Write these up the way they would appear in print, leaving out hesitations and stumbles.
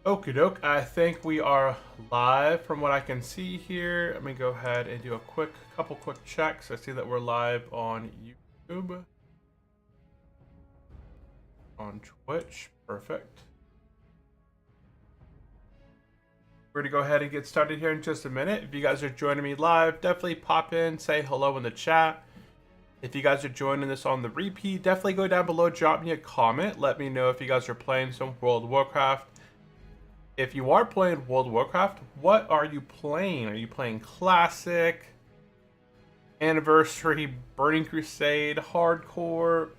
Okie doke, I think we are live from what I can see here. Let me go ahead and do a couple quick checks. I see that we're live on YouTube, on Twitch, perfect. We're gonna go ahead and get started here in just a minute. If you guys are joining me live, definitely pop in, say hello in the chat. If you guys are joining this on the repeat, definitely go down below, drop me a comment. Let me know if you guys are playing some World of Warcraft. If you are playing World of Warcraft, what are you playing? Are you playing Classic, Anniversary, Burning Crusade, Hardcore,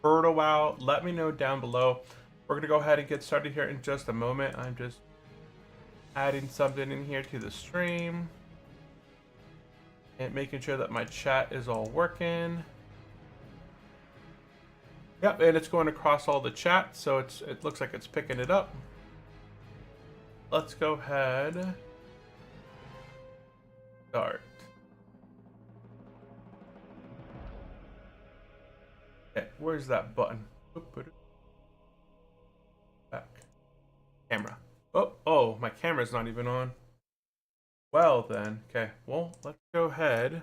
Birdo Out? Let me know down below. We're going to go ahead and get started here in just a moment. I'm just adding something in here to the stream and making sure that my chat is all working. Yep, and it's going across all the chat, so it looks like it's picking it up. Let's go ahead. Start. Okay, where's that button? Back. Camera. Oh, my camera's not even on. Well then, okay. Well, let's go ahead.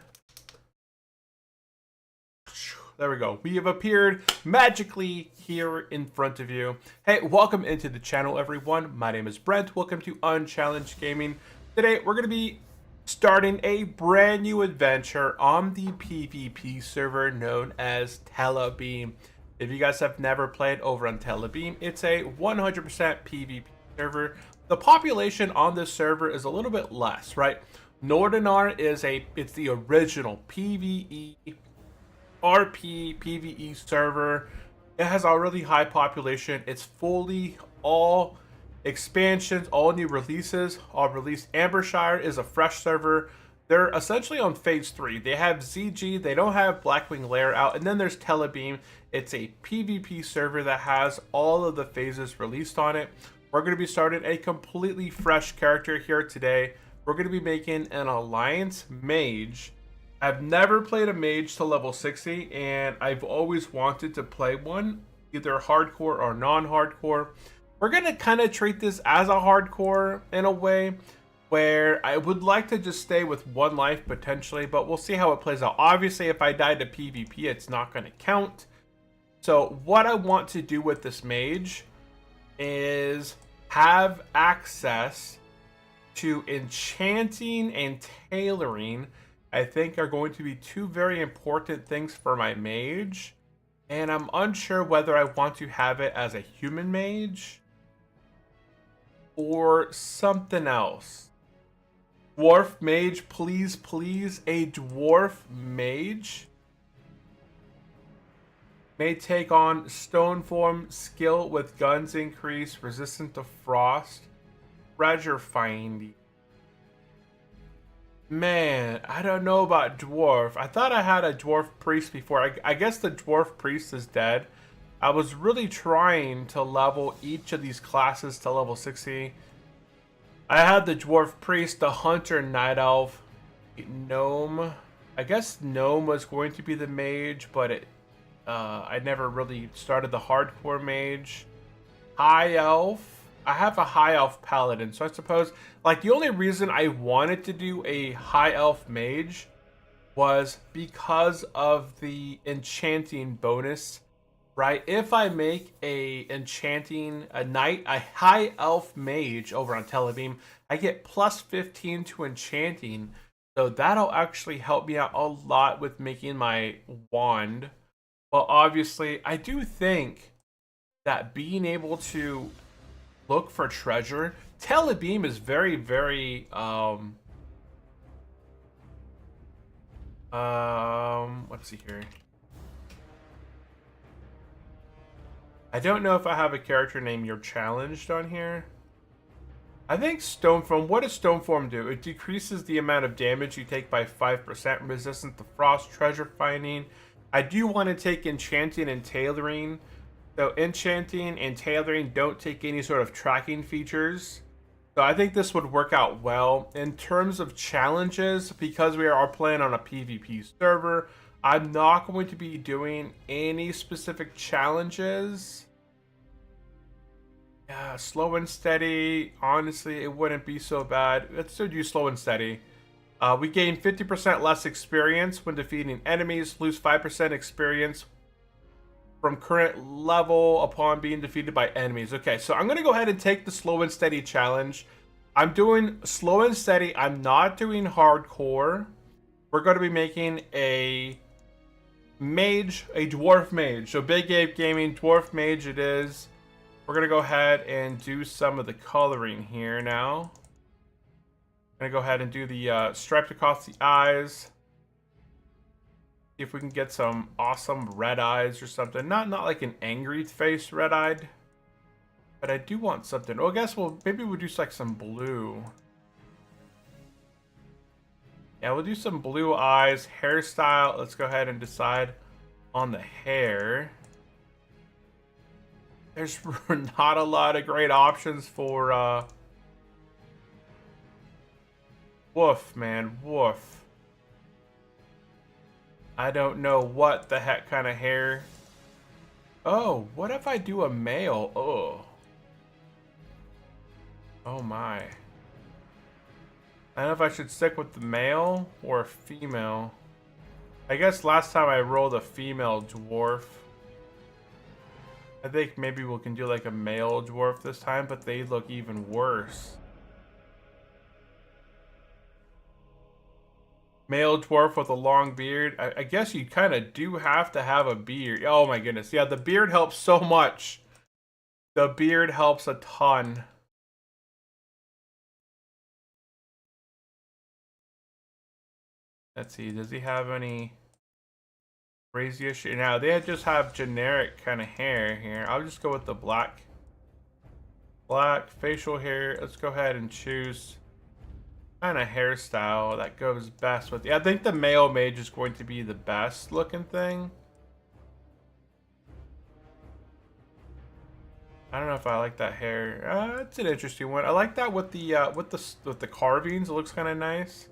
There we go. We have appeared magically here in front of you. Hey, welcome into the channel, everyone. My name is Brent. Welcome to Unchallenged Gaming. Today, we're going to be starting a brand new adventure on the PvP server known as Telebim. If you guys have never played over on Telebim, it's a 100% PvP server. The population on this server is a little bit less, right? Nordinar it's the original PvE RP PvE server. It has a really high population. It's fully all expansions, all new releases, all released. Ambershire is a fresh server. They're essentially on phase 3. They have ZG, they don't have Blackwing Lair out, and then there's Telebim. It's a PvP server that has all of the phases released on it. We're going to be starting a completely fresh character here today. We're going to be making an Alliance Mage. I've never played a mage to level 60, and I've always wanted to play one, either hardcore or non-hardcore. We're going to kind of treat this as a hardcore in a way, where I would like to just stay with one life potentially, but we'll see how it plays out. Obviously, if I die to PvP, it's not going to count. So what I want to do with this mage is have access to enchanting and tailoring. I think are going to be two very important things for my mage, and I'm unsure whether I want to have it as a human mage or something else. Dwarf mage, please, please. A dwarf mage may take on stone form, skill with guns increase, resistant to frost, treasure finding. Man, I don't know about dwarf. I thought I had a dwarf priest before. I guess the dwarf priest is dead. I was really trying to level each of these classes to level 60. I had the dwarf priest, the hunter, night elf, gnome. I guess gnome was going to be the mage, but I never really started the hardcore mage. High elf. I have a high elf paladin, so I suppose like the only reason I wanted to do a high elf mage was because of the enchanting bonus, right? If I make a high elf mage over on Telebim, I get plus 15 to enchanting, so that'll actually help me out a lot with making my wand. Well, obviously, I do think that being able to look for treasure. Telebim is very, very let's see here. I don't know if I have a character name you're challenged on here. I think Stoneform. What does Stoneform do? It decreases the amount of damage you take by 5%, resistant to frost, treasure finding. I do want to take enchanting and tailoring. So enchanting and tailoring don't take any sort of tracking features. So I think this would work out well. In terms of challenges, because we are playing on a PvP server, I'm not going to be doing any specific challenges. Yeah, slow and steady. Honestly, it wouldn't be so bad. Let's still do slow and steady. We gain 50% less experience when defeating enemies, lose 5% experience from current level upon being defeated by enemies. Okay, so I'm going to go ahead and take the slow and steady challenge. I'm doing slow and steady. I'm not doing hardcore. We're going to be making a mage, a dwarf mage. So Big Ape Gaming, dwarf mage it is. We're going to go ahead and do some of the coloring here now. I'm going to go ahead and do the stripes across the eyes. See if we can get some awesome red eyes or something. Not like an angry face red-eyed. But I do want something. Well, I guess maybe we'll do like some blue. Yeah, we'll do some blue eyes. Hairstyle. Let's go ahead and decide on the hair. There's not a lot of great options for woof, man. Woof. I don't know what the heck kind of hair. Oh, what if I do a male? Oh. Oh my. I don't know if I should stick with the male or a female. I guess last time I rolled a female dwarf. I think maybe we can do like a male dwarf this time, but they look even worse. Male dwarf with a long beard. I guess you kind of do have to have a beard. Oh my goodness. Yeah, the beard helps so much. The beard helps a ton. Let's see. Does he have any crazy issue? Now, they just have generic kind of hair here. I'll just go with the black. Black facial hair. Let's go ahead and choose kind of hairstyle that goes best with. Yeah, I think the male mage is going to be the best looking thing. I don't know if I like that hair. It's an interesting one. I like that with the carvings. It looks kind of nice.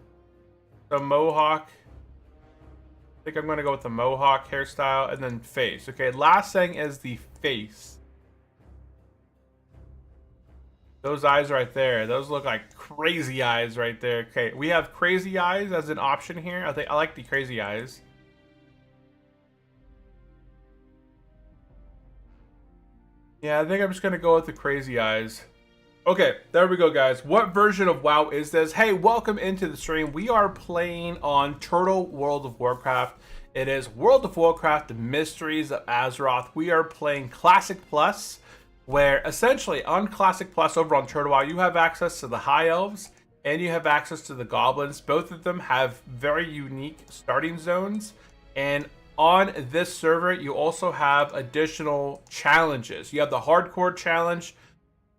The mohawk. I think I'm gonna go with the mohawk hairstyle and then face. Okay, last thing is the face. Those eyes right there, those look like crazy eyes right there. Okay, we have crazy eyes as an option here. I like the crazy eyes. Yeah, I think I'm just gonna go with the crazy eyes. Okay, there we go, guys. What version of WoW is this? Hey, welcome into the stream. We are playing on Turtle World of Warcraft. It is World of Warcraft, the Mysteries of Azeroth. We are playing Classic Plus, where essentially on Classic Plus over on Turtle WoW, you have access to the High Elves and you have access to the Goblins. Both of them have very unique starting zones. And on this server, you also have additional challenges. You have the Hardcore Challenge,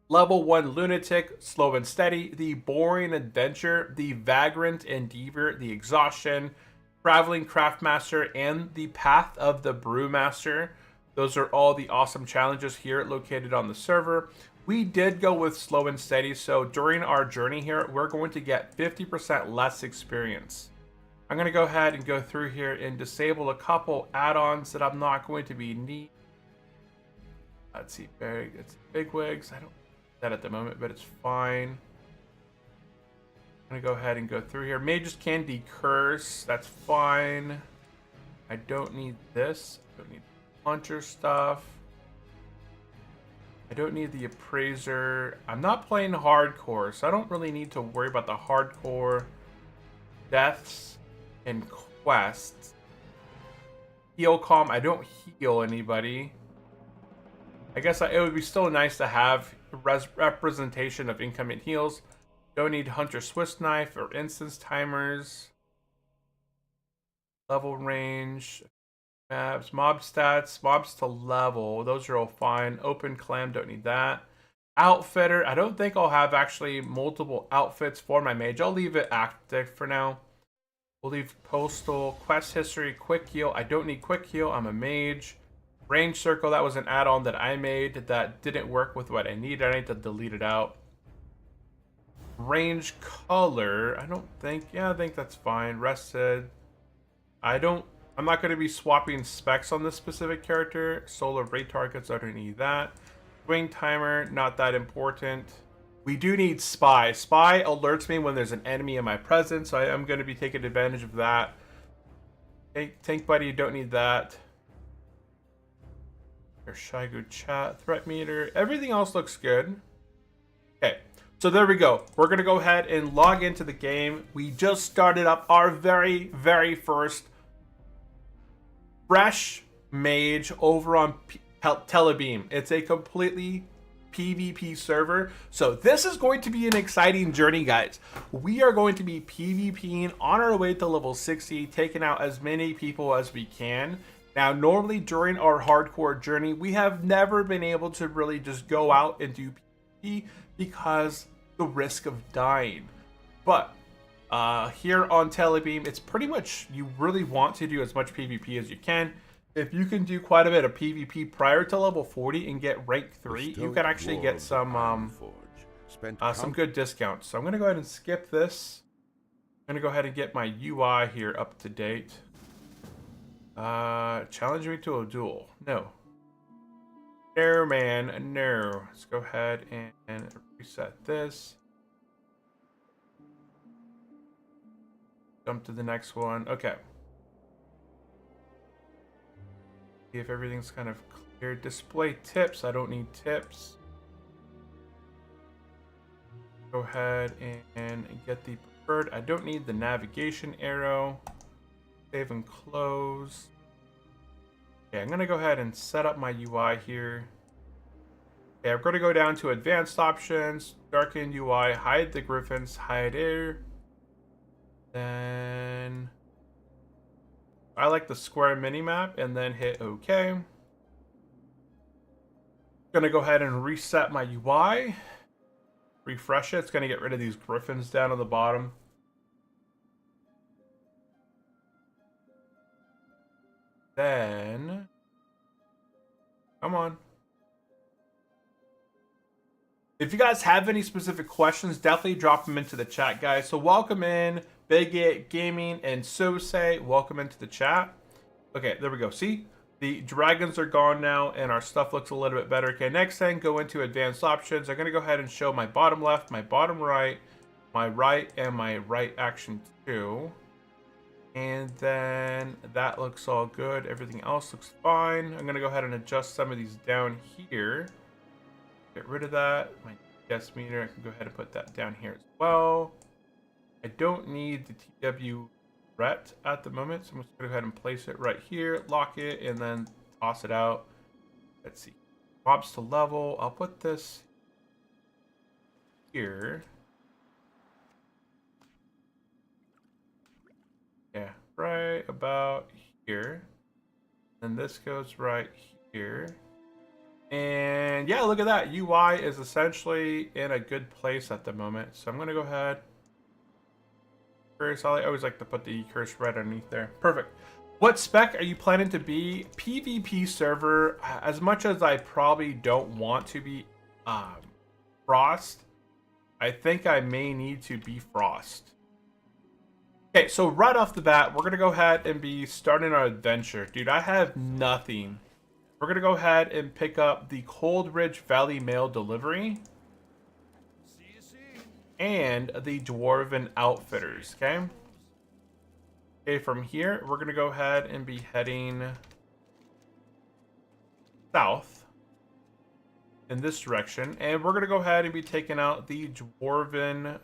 Level 1 Lunatic, Slow and Steady, the Boring Adventure, the Vagrant Endeavor, the Exhaustion, Traveling Craftmaster, and the Path of the Brewmaster. Those are all the awesome challenges here located on the server. We did go with Slow and Steady, so during our journey here, we're going to get 50% less experience. I'm going to go ahead and go through here and disable a couple add-ons that I'm not going to be needing. Let's see, it's bigwigs. I don't need that at the moment, but it's fine. I'm going to go ahead and go through here. Mages can decurse. That's fine. I don't need this. I don't need Hunter stuff. I don't need the Appraiser. I'm not playing hardcore, so I don't really need to worry about the hardcore deaths and quests. Heal Calm. I don't heal anybody. I guess it would be still nice to have representation of incoming heals. Don't need Hunter Swiss Knife or instance timers. Level range. Maps, mob stats, mobs to level. Those are all fine. Open clam, don't need that. Outfitter. I don't think I'll have actually multiple outfits for my mage. I'll leave it active for now. We'll leave postal, quest history, quick heal. I don't need quick heal. I'm a mage. Range circle. That was an add-on that I made that didn't work with what I needed. I need to delete it out. Range color. I don't think. Yeah, I think that's fine. Rested. I'm not going to be swapping specs on this specific character. Solar rate targets, I don't need that. Swing timer, not that important. We do need spy. Spy alerts me when there's an enemy in my presence, so I am going to be taking advantage of that. Tank buddy, you don't need that. Your shy good chat, threat meter, everything else looks good. Okay, so there we go. We're going to go ahead and log into the game. We just started up our very first fresh mage over on Telebim. It's a completely PvP server. So this is going to be an exciting journey, guys. We are going to be PvPing on our way to level 60, taking out as many people as we can. Now, normally during our hardcore journey, we have never been able to really just go out and do PvP because the risk of dying. But here on Telebim, it's pretty much, you really want to do as much PvP as you can. If you can do quite a bit of PvP prior to level 40 and get rank 3, you can actually get some good discounts. So I'm going to go ahead and skip this. I'm going to go ahead and get my UI here up to date. Challenge me to a duel. No. No, man. No. Let's go ahead and reset this. Jump to the next one. Okay. See if everything's kind of clear. Display tips. I don't need tips. Go ahead and get the preferred. I don't need the navigation arrow. Save and close. Okay, I'm going to go ahead and set up my UI here. Okay, I'm going to go down to advanced options, darken UI, hide the griffins, hide air. Then I like the square minimap and then hit OK. I'm going to go ahead and reset my UI. Refresh it. It's going to get rid of these griffins down on the bottom. Then, come on. If you guys have any specific questions, definitely drop them into the chat, guys. So welcome in, Bigot Gaming and Sose. Welcome into the chat. Okay, there we go. See, the dragons are gone now, and our stuff looks a little bit better. Okay, next thing, go into advanced options. I'm gonna go ahead and show my bottom left, my bottom right, my right, and my right action 2. And then that looks all good. Everything else looks fine. I'm going to go ahead and adjust some of these down here. Get rid of that. My guest meter, I can go ahead and put that down here as well. I don't need the TW ret at the moment, so I'm just going to go ahead and place it right here, lock it, and then toss it out. Let's see. Drops to level. I'll put this here. Yeah, right about here. And this goes right here. And yeah, look at that. UI is essentially in a good place at the moment. So I'm going to go ahead. Curse, I always like to put the curse right underneath there. Perfect. What spec are you planning to be? PvP server. As much as I probably don't want to be Frost, I think I may need to be Frost. Okay, so right off the bat, we're going to go ahead and be starting our adventure. Dude, I have nothing. We're going to go ahead and pick up the Cold Ridge Valley Mail Delivery. And the Dwarven Outfitters, okay? Okay, from here, we're going to go ahead and be heading south in this direction. And we're going to go ahead and be taking out the Dwarven...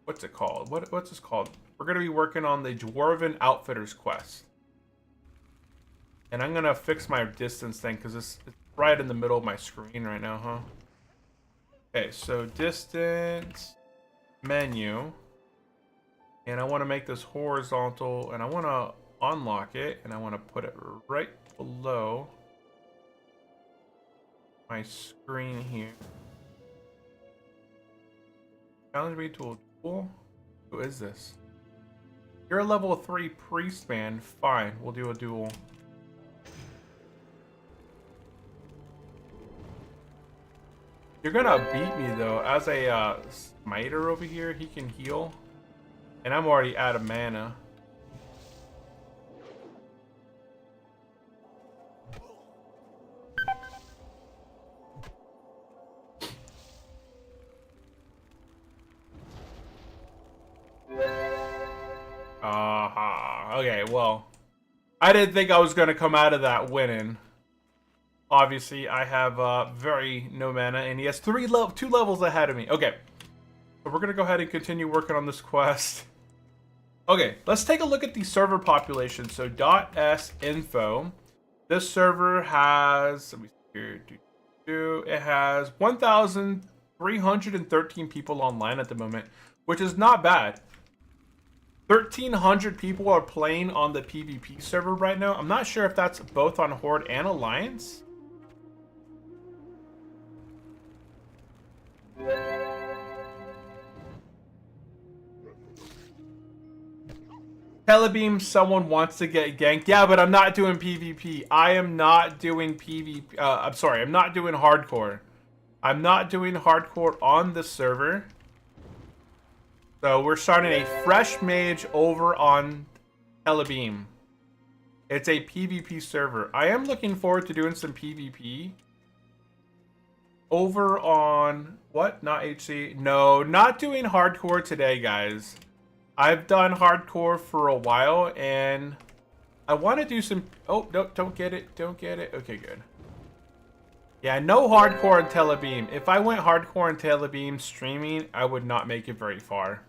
What's it called? What's this called? We're going to be working on the Dwarven Outfitters quest. And I'm going to fix my distance thing because it's right in the middle of my screen right now, huh? Okay, so distance, menu. And I want to make this horizontal and I want to unlock it and I want to put it right below my screen here. Challenge me to a duel? Who is this? You're a level 3 priest man. Fine, we'll do a duel. You're gonna beat me though. As a smiter over here, he can heal. And I'm already out of mana. Okay, well, I didn't think I was going to come out of that winning. Obviously, I have very no mana, and he has 2 levels ahead of me. Okay, so we're going to go ahead and continue working on this quest. Okay, let's take a look at the server population. So .s info. This server has, let me see here, it has 1,313 people online at the moment, which is not bad. 1,300 people are playing on the PvP server right now. I'm not sure if that's both on Horde and Alliance. Telebim, someone wants to get ganked. Yeah, but I'm not doing PvP. I am not doing PvP. I'm sorry, I'm not doing hardcore. I'm not doing hardcore on the server. So we're starting a fresh mage over on Telebim. It's a PvP server. I am looking forward to doing some PvP. Over on... What? Not HC? No, not doing hardcore today, guys. I've done hardcore for a while, and I want to do some... Oh, no, don't get it. Don't get it. Okay, good. Yeah, no hardcore on Telebim. If I went hardcore on Telebim streaming, I would not make it very far.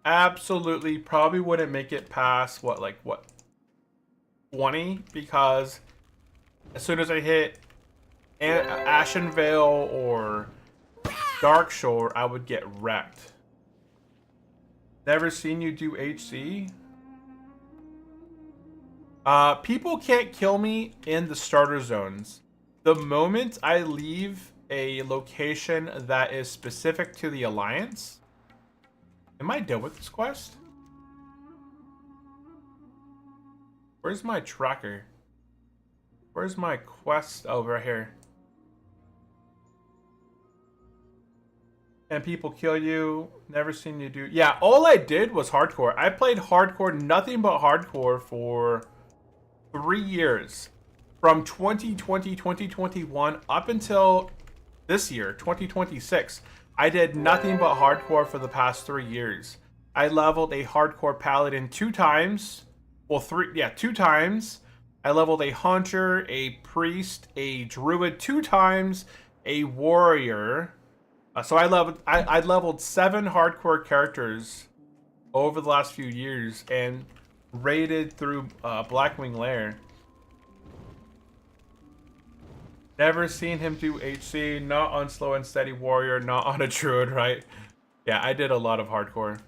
Absolutely, probably wouldn't make it past, what, 20? Because as soon as I hit Ashenvale or Darkshore, I would get wrecked. Never seen you do HC? People can't kill me in the starter zones. The moment I leave a location that is specific to the Alliance... Am I done with this quest? Where's my tracker? Where's my quest? Oh, right here. And people kill you. Never seen you do... Yeah, all I did was hardcore. I played hardcore, nothing but hardcore for 3 years. From 2020, 2021 up until this year, 2026. I did nothing but hardcore for the past 3 years. I leveled a hardcore paladin 2 times. Well, 2 times. I leveled a hunter, a priest, a druid 2 times, a warrior. So I leveled 7 hardcore characters over the last few years and raided through Blackwing Lair. Never seen him do HC, not on Slow and Steady Warrior, not on a Druid, right? Yeah, I did a lot of hardcore.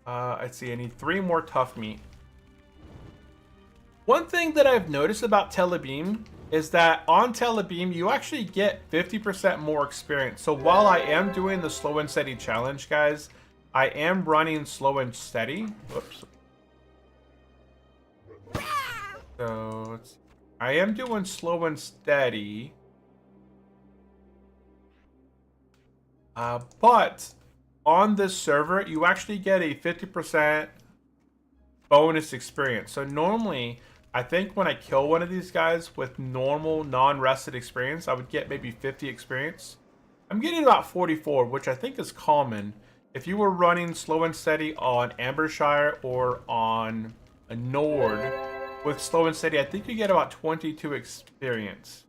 Let's see, I need 3 more tough meat. One thing that I've noticed about Telebim is that on Telebim, you actually get 50% more experience. So while I am doing the Slow and Steady challenge, guys, I am running Slow and Steady. Whoops. So, let's see. I am doing Slow and Steady. But on this server, you actually get a 50% bonus experience. So normally, I think when I kill one of these guys with normal, non-rested experience, I would get maybe 50 experience. I'm getting about 44, which I think is common. If you were running Slow and Steady on Ambershire or on a Nord, with Slow and Steady, I think you get about 22 experience.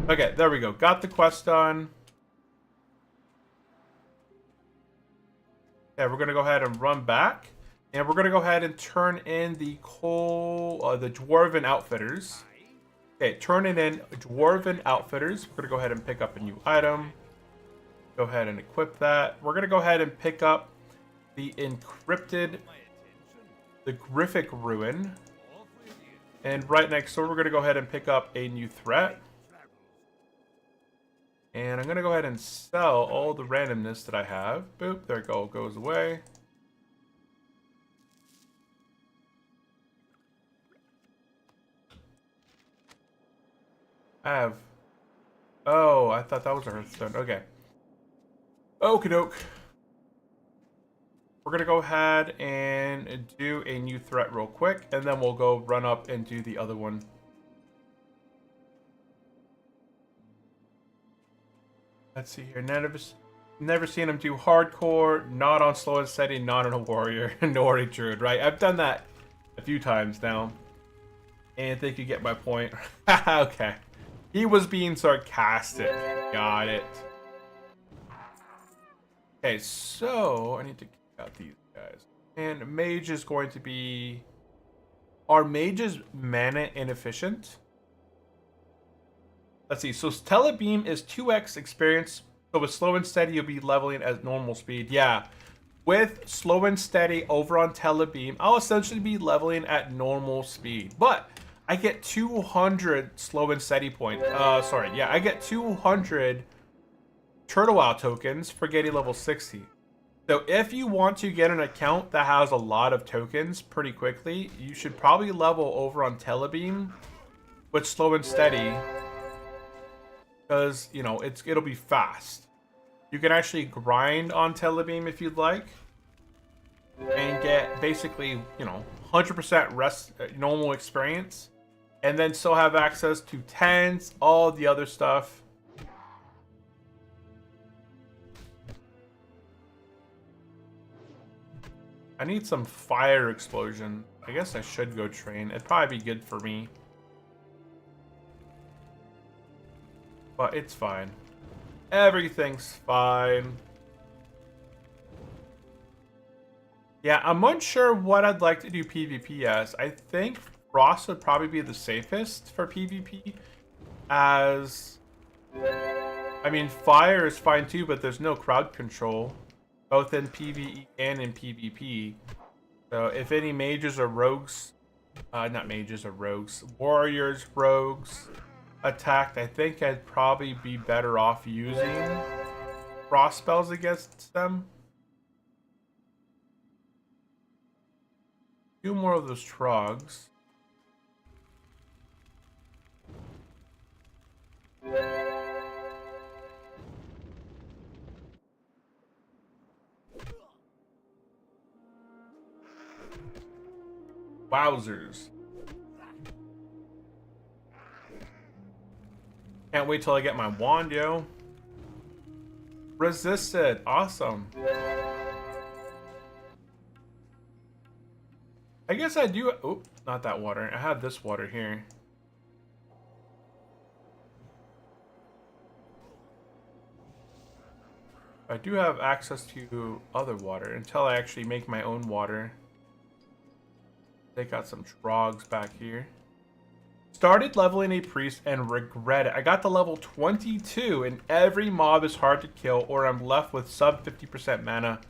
Okay, there we go. Got the quest done. Okay, we're going to go ahead and run back. And we're going to go ahead and turn in the the Dwarven Outfitters. Okay, turn it in Dwarven Outfitters. We're going to go ahead and pick up a new item. Go ahead and equip that. We're going to go ahead and pick up the encrypted... the Griffic Ruin. And right next door, we're going to go ahead and pick up a new threat. And I'm going to go ahead and sell all the randomness that I have. Boop, there it goes away. I have... Oh, I thought that was a Hearthstone. Okay. Okie doke. We're going to go ahead and do a new threat real quick, and then we'll go run up and do the other one. Let's see here. Never seen him do hardcore, not on slow and steady, not on a warrior, nor a druid, right? I've done that a few times now. And I think you get my point. Okay. He was being sarcastic. Got it. Okay, so I need to kick out these guys. And mage is going to be... Are mages mana inefficient? Let's see. So Telebim is 2x experience. So with slow and steady, you'll be leveling at normal speed. Yeah. With slow and steady over on Telebim, I'll essentially be leveling at normal speed. But I get 200 slow and steady points. Sorry. Yeah, I get 200 Turtle Wow tokens for getting level 60. So if you want to get an account that has a lot of tokens pretty quickly, you should probably level over on Telebim with slow and steady. Because, you know, it'll be fast. You can actually grind on Telebim if you'd like. And get basically, you know, 100% normal experience. And then still have access to 10s, all the other stuff. I need some fire explosion. I guess I should go train. It'd probably be good for me. But it's fine. Everything's fine. Yeah, I'm unsure what I'd like to do PvP as. I think Frost would probably be the safest for PvP. As... I mean, fire is fine too, but there's no crowd control. Both in PvE and in PvP. So if any mages or rogues... not mages or rogues. Warriors, rogues... attacked, I think I'd probably be better off using frost spells against them. Two more of those trogs. Wowzers. Can't wait till I get my wand, yo. Resisted. Awesome. I guess I do... Oh, not that water. I have this water here. I do have access to other water until I actually make my own water. Take out some trogs back here. Started leveling a priest and regret it. I got to level 22 and every mob is hard to kill or I'm left with sub 50% mana.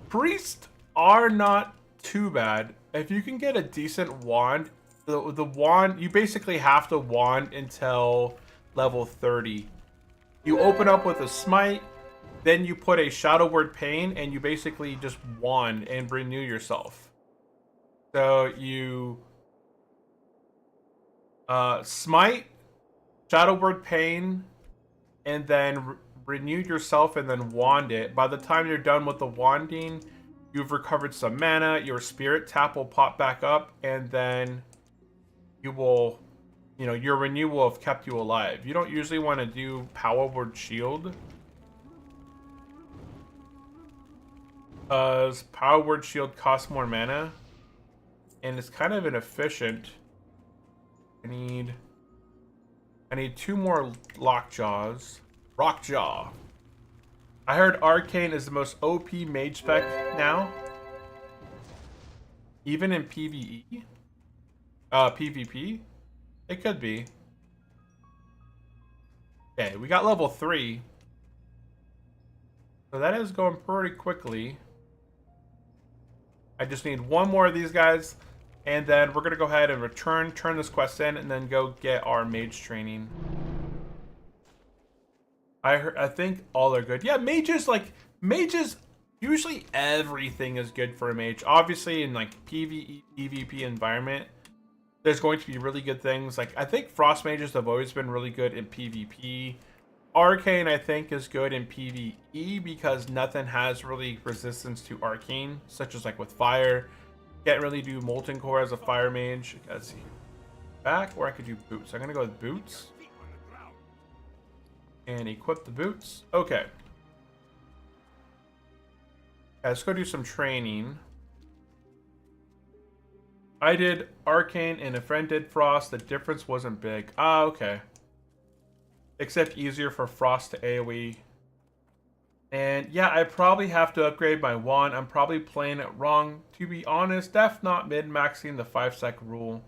Priests are not too bad. If you can get a decent wand, the wand, you basically have to wand until level 30. You open up with a smite, then you put a Shadow Word Pain and you basically just wand and renew yourself. So you... smite, Shadow Word Pain, and then renew yourself and then wand it. By the time you're done with the wanding, you've recovered some mana, your spirit tap will pop back up, and then you will, you know, your renew will have kept you alive. You don't usually want to do Power Word Shield. Power Word Shield costs more mana, and it's kind of inefficient. I need two more lockjaws. Rockjaw. I heard Arcane is the most OP mage spec now. Even in PvE? PvP? It could be. Okay, we got level 3. So that is going pretty quickly. I just need one more of these guys. And then we're going to go ahead and turn this quest in, and then go get our mage training. I think all are good. Yeah, mages, usually everything is good for a mage. Obviously, in like PvE, PvP environment, there's going to be really good things. Like, I think frost mages have always been really good in PvP. Arcane, I think, is good in PvE because nothing has really resistance to arcane, such as like with fire. Can't really do Molten Core as a fire mage. Let's see. Back, or I could do boots. I'm gonna go with boots. And equip the boots. Okay. let's go do some training. I did Arcane and a friend did Frost. The difference wasn't big. Ah, okay. Except easier for Frost to AoE. And yeah, I probably have to upgrade my wand. I'm probably playing it wrong. To be honest, def not min-maxing the 5-sec rule.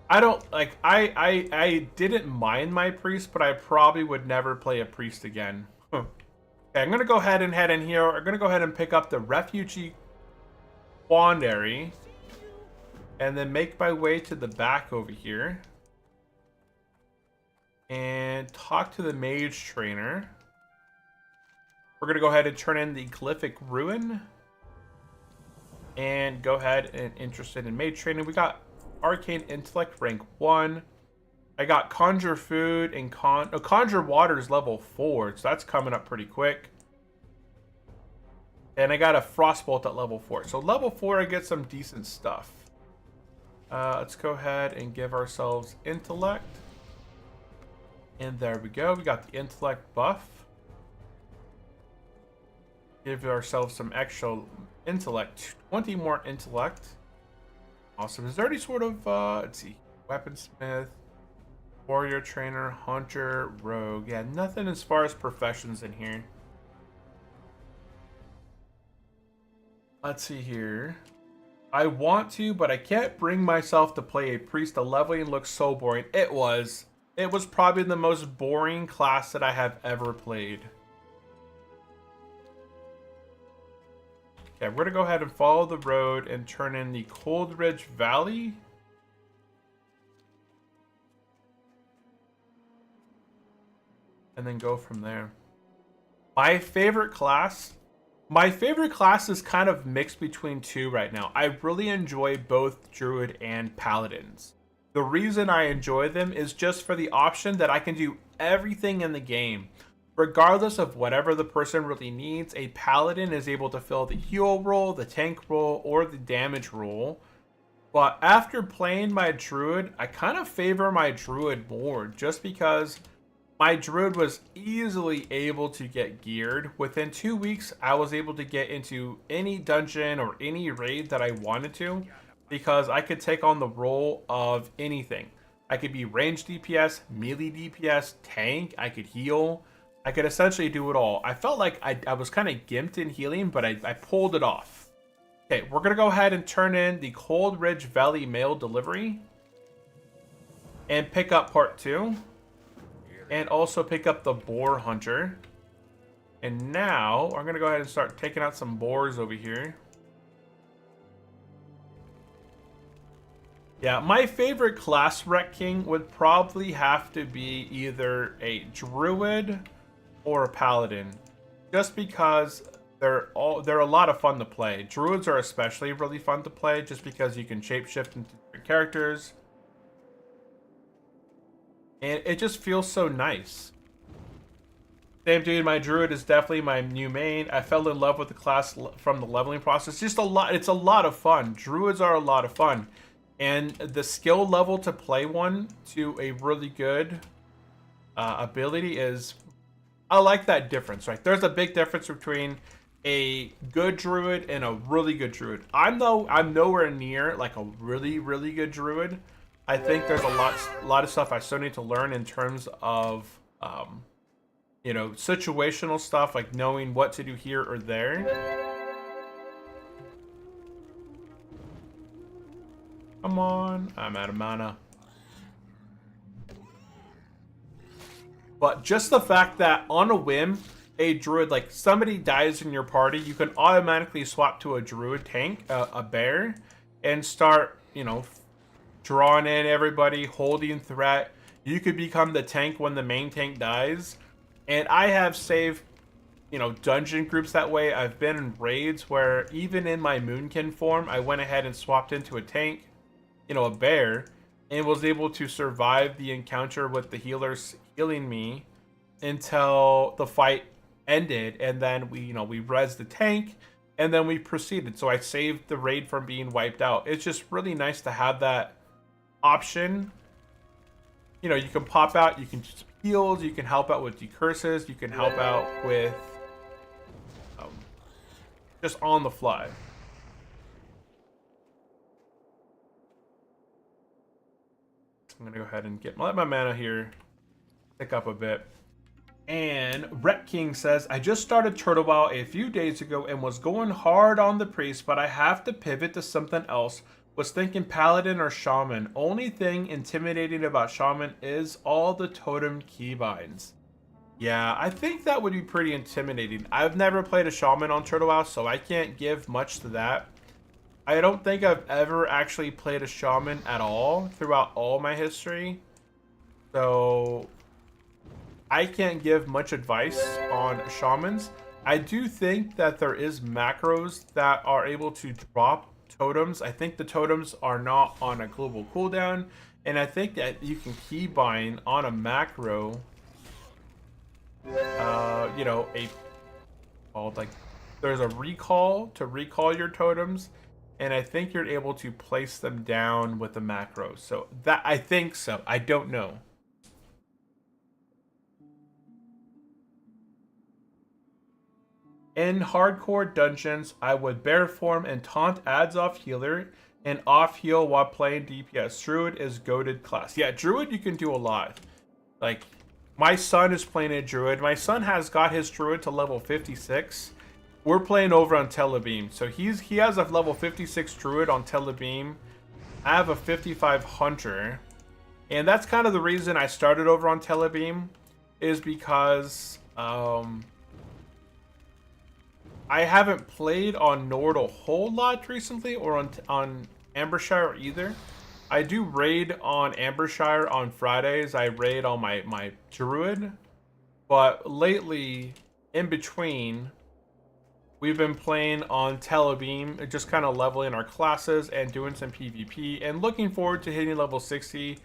I don't, like, I didn't mind my priest, but I probably would never play a priest again. Okay, I'm going to go ahead and head in here. I'm going to go ahead and pick up the Refugee Quandary. And then make my way to the back over here. And talk to the Mage Trainer. We're going to go ahead and turn in the Glyphic Ruin. And go ahead and interested in Mage Training. We got Arcane Intellect rank 1. I got Conjure Food and Conjure Water is level 4. So that's coming up pretty quick. And I got a Frostbolt at level 4. So level 4 I get some decent stuff. Let's go ahead and give ourselves Intellect. And there we go. We got the Intellect buff. Give ourselves some extra Intellect. 20 more Intellect. Awesome. Is there any sort of, let's see, Weaponsmith, Warrior Trainer, Hunter, Rogue. Yeah, nothing as far as professions in here. Let's see here. I want to, but I can't bring myself to play a priest. The leveling looks so boring. It was probably the most boring class that I have ever played. Okay, we're going to go ahead and follow the road and turn in the Cold Ridge Valley. And then go from there. My favorite class is kind of mixed between two right now. I really enjoy both Druid and Paladins. The reason I enjoy them is just for the option that I can do everything in the game. Regardless of whatever the person really needs, a Paladin is able to fill the heal role, the tank role, or the damage role. But after playing my Druid, I kind of favor my Druid more, just because my Druid was easily able to get geared. Within 2 weeks, I was able to get into any dungeon or any raid that I wanted to, because I could take on the role of anything. I could be ranged DPS, melee DPS, tank, I could heal. I could essentially do it all. I felt like I was kind of gimped in healing, but I pulled it off. Okay, we're going to go ahead and turn in the Cold Ridge Valley Mail Delivery. And pick up part 2. And also pick up the Boar Hunter. And now, I'm going to go ahead and start taking out some boars over here. Yeah, my favorite class Wreck King would probably have to be either a Druid or a Paladin, just because they're a lot of fun to play. Druids are especially really fun to play, just because you can shapeshift into different characters, and it just feels so nice. Same dude, my Druid is definitely my new main. I fell in love with the class from the leveling process. Just a lot. It's a lot of fun. Druids are a lot of fun, and the skill level to play one to a really good ability is. I like that difference, right? There's a big difference between a good Druid and a really good Druid. I'm nowhere near like a really, really good Druid. I think there's a lot of stuff I still need to learn in terms of, you know, situational stuff, like knowing what to do here or there. Come on, I'm out of mana. But just the fact that on a whim, a Druid, like somebody dies in your party, you can automatically swap to a Druid tank, a bear, and start, you know, drawing in everybody, holding threat. You could become the tank when the main tank dies. And I have saved, you know, dungeon groups that way. I've been in raids where even in my Moonkin form, I went ahead and swapped into a tank, you know, a bear, and was able to survive the encounter with the healers healing me until the fight ended, and then we rezzed the tank, and then we proceeded. So I saved the raid from being wiped out. It's just really nice to have that option. You know, you can pop out, you can just heals, you can help out with decurses, you can help out with just on the fly. I'm gonna go ahead and let my mana here pick up a bit. And Rep King says, I just started Turtle WoW a few days ago and was going hard on the priest, but I have to pivot to something else. Was thinking paladin or shaman. Only thing intimidating about shaman is all the totem keybinds. Yeah, I think that would be pretty intimidating. I've never played a shaman on Turtle WoW, so I can't give much to that. I don't think I've ever actually played a shaman at all throughout all my history. So I can't give much advice on shamans. I do think that there is macros that are able to drop totems. I think the totems are not on a global cooldown, and I think that you can keybind on a macro. You know, there's a recall to recall your totems, and I think you're able to place them down with the macro. So that, I think so. I don't know. In hardcore dungeons, I would bear form and taunt adds off healer and off heal while playing DPS. Druid is goated class. Yeah, Druid you can do a lot. Like, my son is playing a Druid. My son has got his Druid to level 56. We're playing over on Telebim. So he has a level 56 Druid on Telebim. I have a 55 Hunter. And that's kind of the reason I started over on Telebim, is because I haven't played on Nord a whole lot recently, or on Ambershire either. I do raid on Ambershire on Fridays. I raid on my Druid. But lately, in between, we've been playing on Telebim, just kind of leveling our classes and doing some PvP, and looking forward to hitting level 60.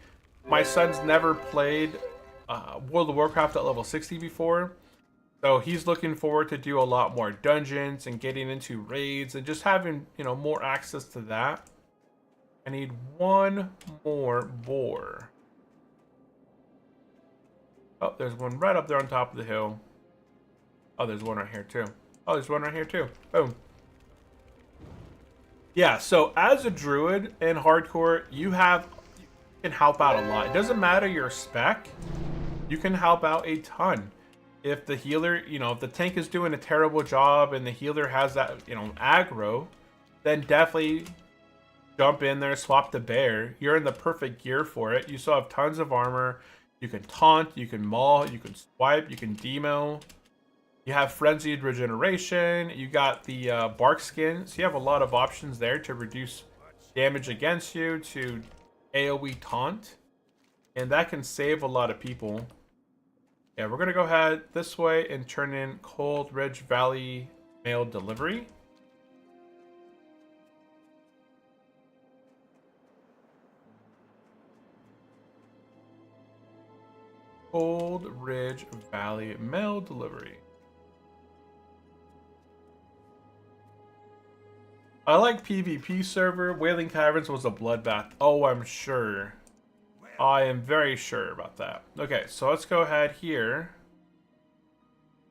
My son's never played World of Warcraft at level 60 before. So he's looking forward to do a lot more dungeons and getting into raids and just having, you know, more access to that. I need one more boar. Oh, there's one right up there on top of the hill. Oh, there's one right here too. Oh, there's one right here too. Boom. Yeah, so as a druid in hardcore, you can help out a lot. It doesn't matter your spec. You can help out a ton. If the healer, you know, if the tank is doing a terrible job and the healer has that, you know, aggro, then definitely jump in there, swap the bear. You're in the perfect gear for it. You still have tons of armor. You can taunt, you can maul, you can swipe, you can demo. You have frenzied regeneration. You got the bark skin. So you have a lot of options there to reduce damage against you, to AoE taunt. And that can save a lot of people. Yeah, we're going to go ahead this way and turn in Cold Ridge Valley mail delivery. Cold Ridge Valley mail delivery. I like PvP server. Wailing Caverns was a bloodbath. Oh, I'm sure. I am very sure about that. Okay, so let's go ahead here.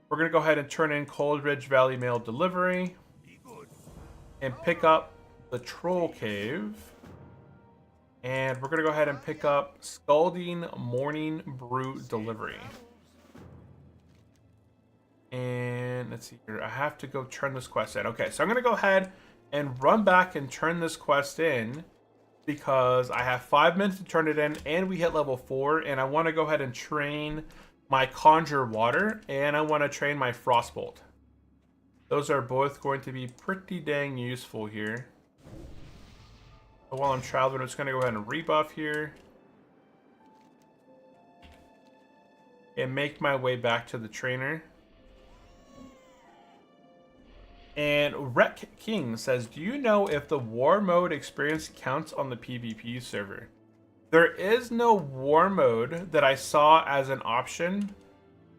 We're going to go ahead and turn in Cold Ridge Valley mail delivery. And pick up the Troll Cave. And we're going to go ahead and pick up Scalding Morning Brew delivery. And let's see here. I have to go turn this quest in. Okay, so I'm going to go ahead and run back and turn this quest in, because I have 5 minutes to turn it in and we hit level 4, and I want to go ahead and train my Conjure Water and I want to train my Frostbolt. Those are both going to be pretty dang useful here. So while I'm traveling, I'm just going to go ahead and rebuff here and make my way back to the trainer. And Rek King says, do you know if the war mode experience counts on the PvP server? There is no war mode that I saw as an option.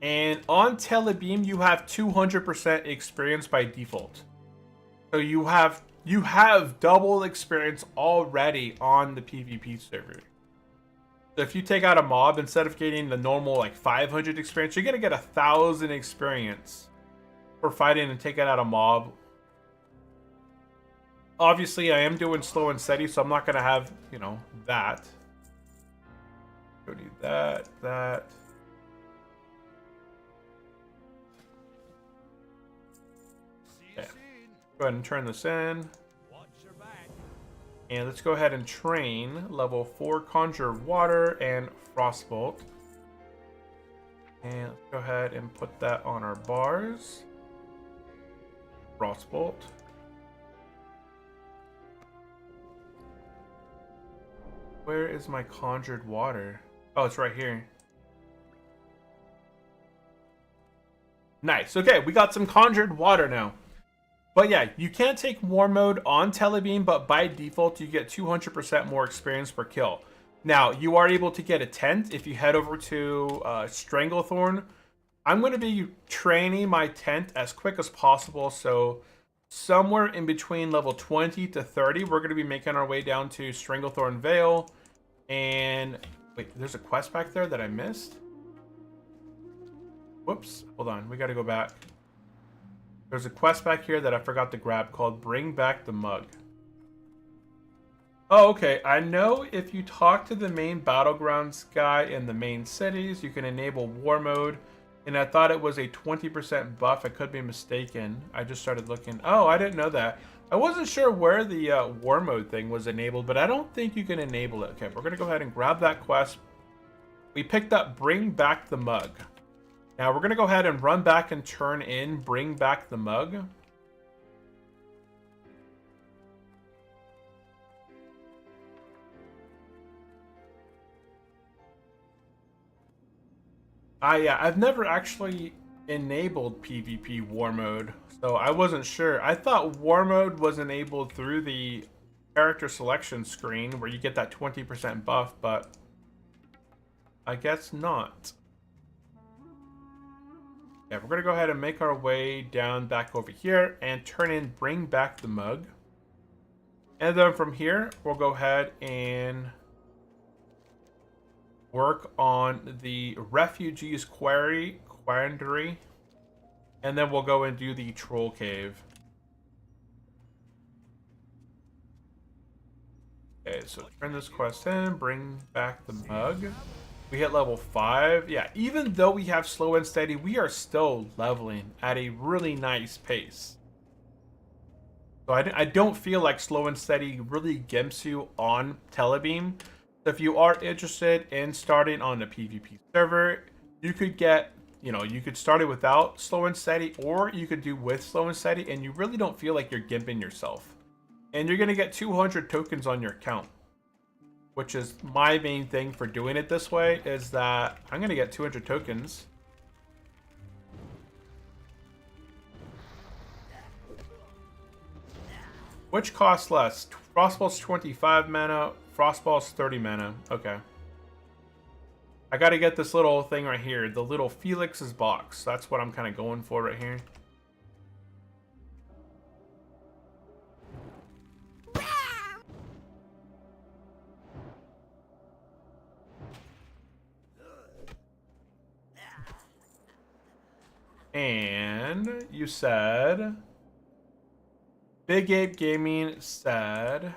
And on Telebim, you have 200% experience by default. So you have double experience already on the PvP server. So if you take out a mob, instead of getting the normal like 500 experience, you're gonna get 1,000 experience for fighting and taking out a mob. Obviously, I am doing slow and steady, so I'm not gonna have, you know, that. Don't need that. Okay. Go ahead and turn this in. And let's go ahead and train level 4 Conjure Water and Frostbolt. And let's go ahead and put that on our bars. Frostbolt. Where is my Conjured Water? Oh, it's right here. Nice. Okay, we got some Conjured Water now. But yeah, you can't take War Mode on Telebim, but by default, you get 200% more experience per kill. Now, you are able to get a tent if you head over to Stranglethorn. I'm going to be training my tent as quick as possible, so somewhere in between level 20 to 30, we're going to be making our way down to Stranglethorn Vale. And wait, there's a quest back there that I missed? Whoops, hold on, we got to go back. There's a quest back here that I forgot to grab called Bring Back the Mug. Oh, okay. I know if you talk to the main Battlegrounds guy in the main cities, you can enable War Mode. And I thought it was a 20% buff. I could be mistaken. I just started looking. Oh, I didn't know that. I wasn't sure where the War Mode thing was enabled, but I don't think you can enable it. Okay, we're going to go ahead and grab that quest. We picked up Bring Back the Mug. Now we're going to go ahead and run back and turn in Bring Back the Mug. Yeah, I've never actually enabled PvP War Mode, so I wasn't sure. I thought War Mode was enabled through the character selection screen where you get that 20% buff, but I guess not. Yeah, we're going to go ahead and make our way down back over here and turn in Bring Back the Mug. And then from here, we'll go ahead and work on the Refugees Quandary. And then we'll go and do the Troll Cave. Okay, so turn this quest in, Bring Back the Mug. We hit level 5. Yeah, even though we have slow and steady, we are still leveling at a really nice pace. So I don't feel like slow and steady really gimps you on Telebim. So if you are interested in starting on a PvP server, you could get, you know, you could start it without slow and steady, or you could do with slow and steady, and you really don't feel like you're gimping yourself. And you're going to get 200 tokens on your account. Which is my main thing for doing it this way, is that I'm going to get 200 tokens. Which costs less? Frostball's 25 mana, Frostball's 30 mana. Okay. I got to get this little thing right here, the little Felix's box. That's what I'm kind of going for right here. And you said Big Ape Gaming said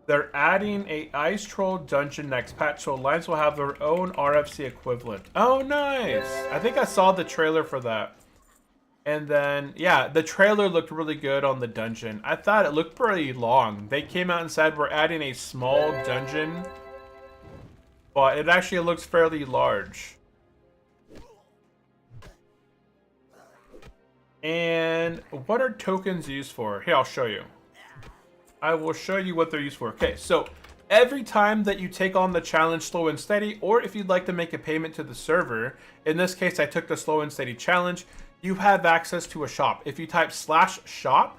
they're adding a Ice Troll dungeon next patch, so Alliance will have their own RFC equivalent. Oh, nice. I think I saw the trailer for that. And then, yeah, the trailer looked really good on the dungeon. I thought it looked pretty long. They came out and said we're adding a small dungeon, but it actually looks fairly large. And what are tokens used for? Here, I'll show you. I will show you what they're used for. Okay, so every time that you take on the challenge Slow and Steady, or if you'd like to make a payment to the server, in this case, I took the Slow and Steady challenge, you have access to a shop. If you type /shop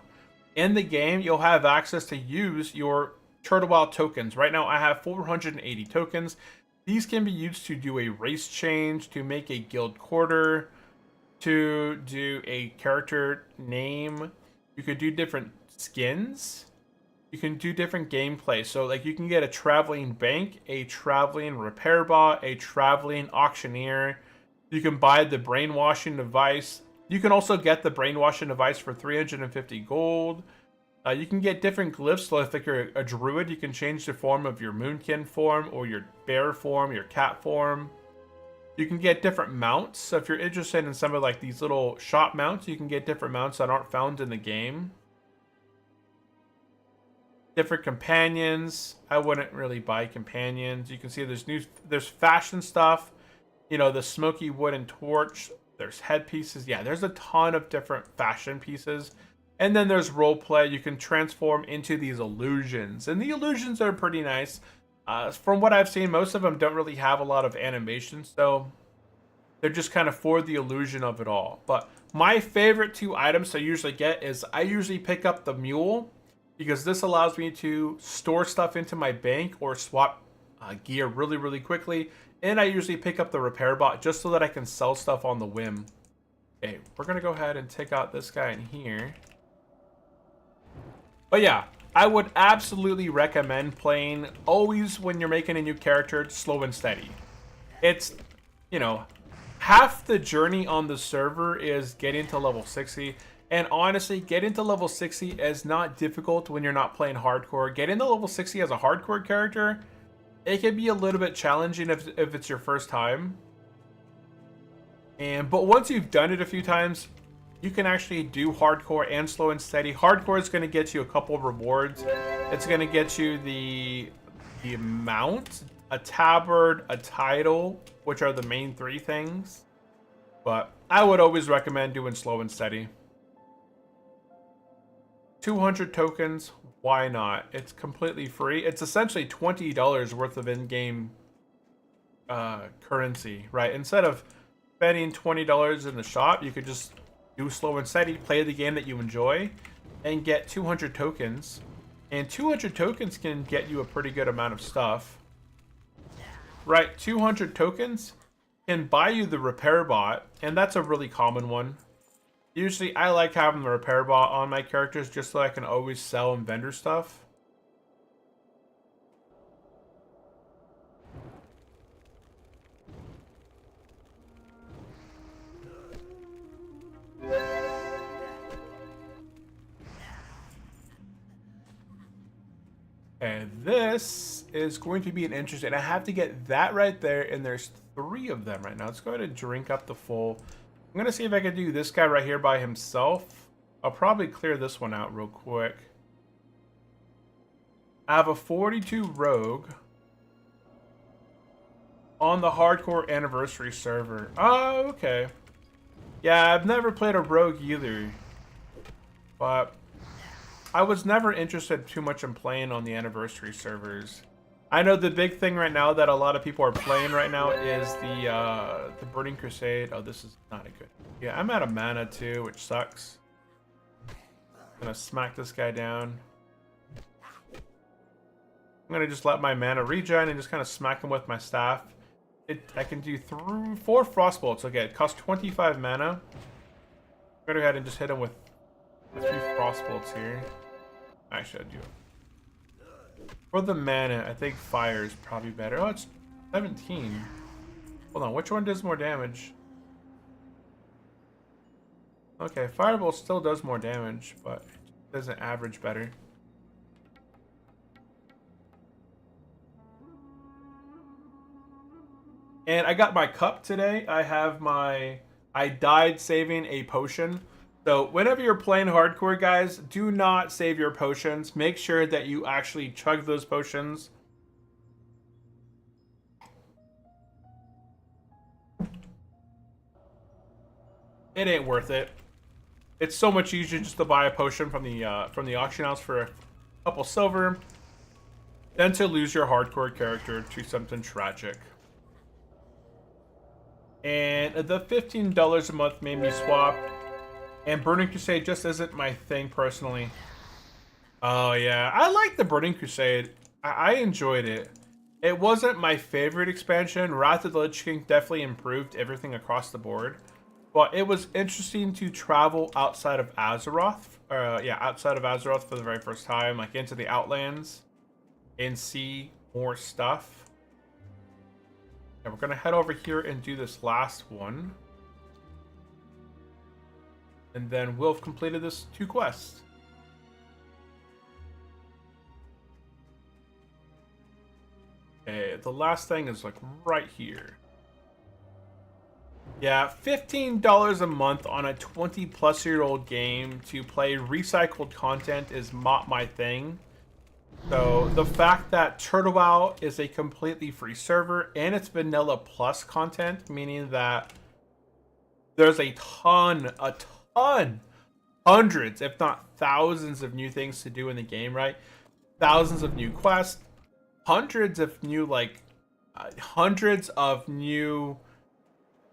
in the game, you'll have access to use your Turtle Wild tokens. Right now, I have 480 tokens. These can be used to do a race change, to make a guild quarter, to do a character name. You could do different skins. you can do different gameplay. So like you can get a traveling bank, a traveling repair bot, a traveling auctioneer. You can buy the brainwashing device. You can also get the brainwashing device for 350 gold. You can get different glyphs. So if like you're a druid, you can change the form of your moonkin form or your bear form, your cat form. You can get different mounts. So if you're interested in some of like these little shop mounts, you can get different mounts that aren't found in the game. Different companions. I wouldn't really buy companions. You can see there's fashion stuff. You know, the smoky wooden torch. There's headpieces. Yeah, there's a ton of different fashion pieces. And then there's roleplay. You can transform into these illusions. And the illusions are pretty nice. From what I've seen, most of them don't really have a lot of animation. So they're just kind of for the illusion of it all. But my favorite two items I usually get is I usually pick up the mule, because this allows me to store stuff into my bank or swap gear really, really quickly. And I usually pick up the repair bot just so that I can sell stuff on the whim. Okay, we're going to go ahead and take out this guy in here. But yeah, I would absolutely recommend playing always when you're making a new character slow and steady. It's, you know, half the journey on the server is getting to level 60. And honestly, getting to level 60 is not difficult when you're not playing hardcore. Getting to level 60 as a hardcore character, it can be a little bit challenging if it's your first time. But once you've done it a few times, you can actually do hardcore and slow and steady. Hardcore is going to get you a couple of rewards. It's going to get you the mount, a tabard, a title, which are the main three things. But I would always recommend doing slow and steady. 200 tokens, why not? It's completely free. It's essentially $20 worth of in-game currency, right? Instead of spending $20 in the shop, you could just do slow and steady, play the game that you enjoy, and get 200 tokens. And 200 tokens can get you a pretty good amount of stuff. Right, 200 tokens can buy you the repair bot, and that's a really common one. Usually, I like having the repair bot on my characters just so I can always sell and vendor stuff. And this is going to be an interesting. I have to get that right there, and there's 3 of them right now. Let's go ahead and drink up the full. I'm going to see if I can do this guy right here by himself. I'll probably clear this one out real quick. I have a 42 rogue on the hardcore anniversary server. Oh, okay. Yeah, I've never played a rogue either. But I was never interested too much in playing on the anniversary servers. I know the big thing right now that a lot of people are playing right now is the Burning Crusade. Oh, this is not a good. Yeah, I'm out of mana too, which sucks. I'm gonna smack this guy down. I'm gonna just let my mana regen and just kind of smack him with my staff. I can do 4 frost bolts. Okay, it costs 25 mana. I'm gonna go ahead and just hit him with a few frost bolts here. Actually, I'd do it. For the mana, I think fire is probably better. Oh, it's 17. Hold on, which one does more damage? Okay, firebolt still does more damage, but it doesn't average better. And I got my cup today. I died saving a potion. So whenever you're playing hardcore, guys, do not save your potions. Make sure that you actually chug those potions. It ain't worth it. It's so much easier just to buy a potion from the auction house for a couple silver than to lose your hardcore character to something tragic. And the $15 a month made me swap. And Burning Crusade just isn't my thing personally. Oh yeah, I like the Burning Crusade. I enjoyed it. It wasn't my favorite expansion. Wrath of the Lich King definitely improved everything across the board. Well, it was interesting to travel outside of Azeroth. Yeah, outside of Azeroth for the very first time, like into the Outlands, and see more stuff. And we're gonna head over here and do this last one, and then we'll have completed this 2 quests. Okay, the last thing is like right here. Yeah, $15 a month on a 20-plus-year-old game to play recycled content is not my thing. So the fact that TurtleWow is a completely free server and it's vanilla plus content, meaning that there's a ton, hundreds, if not thousands of new things to do in the game, right? Thousands of new quests, hundreds of new, hundreds of new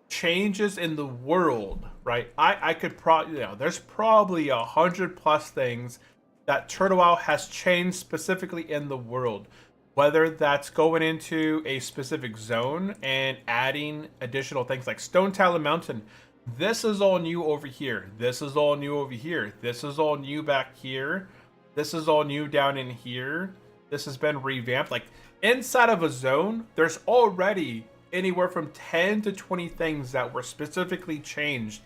changes in the world, right? I could probably, there's probably 100+ things that TurtleWow has changed specifically in the world, whether that's going into a specific zone and adding additional things like Stone Talon Mountain. This is all new over here. This is all new over here. This is all new back here. This is all new down in here. This has been revamped. Like inside of a zone, there's already anywhere from 10 to 20 things that were specifically changed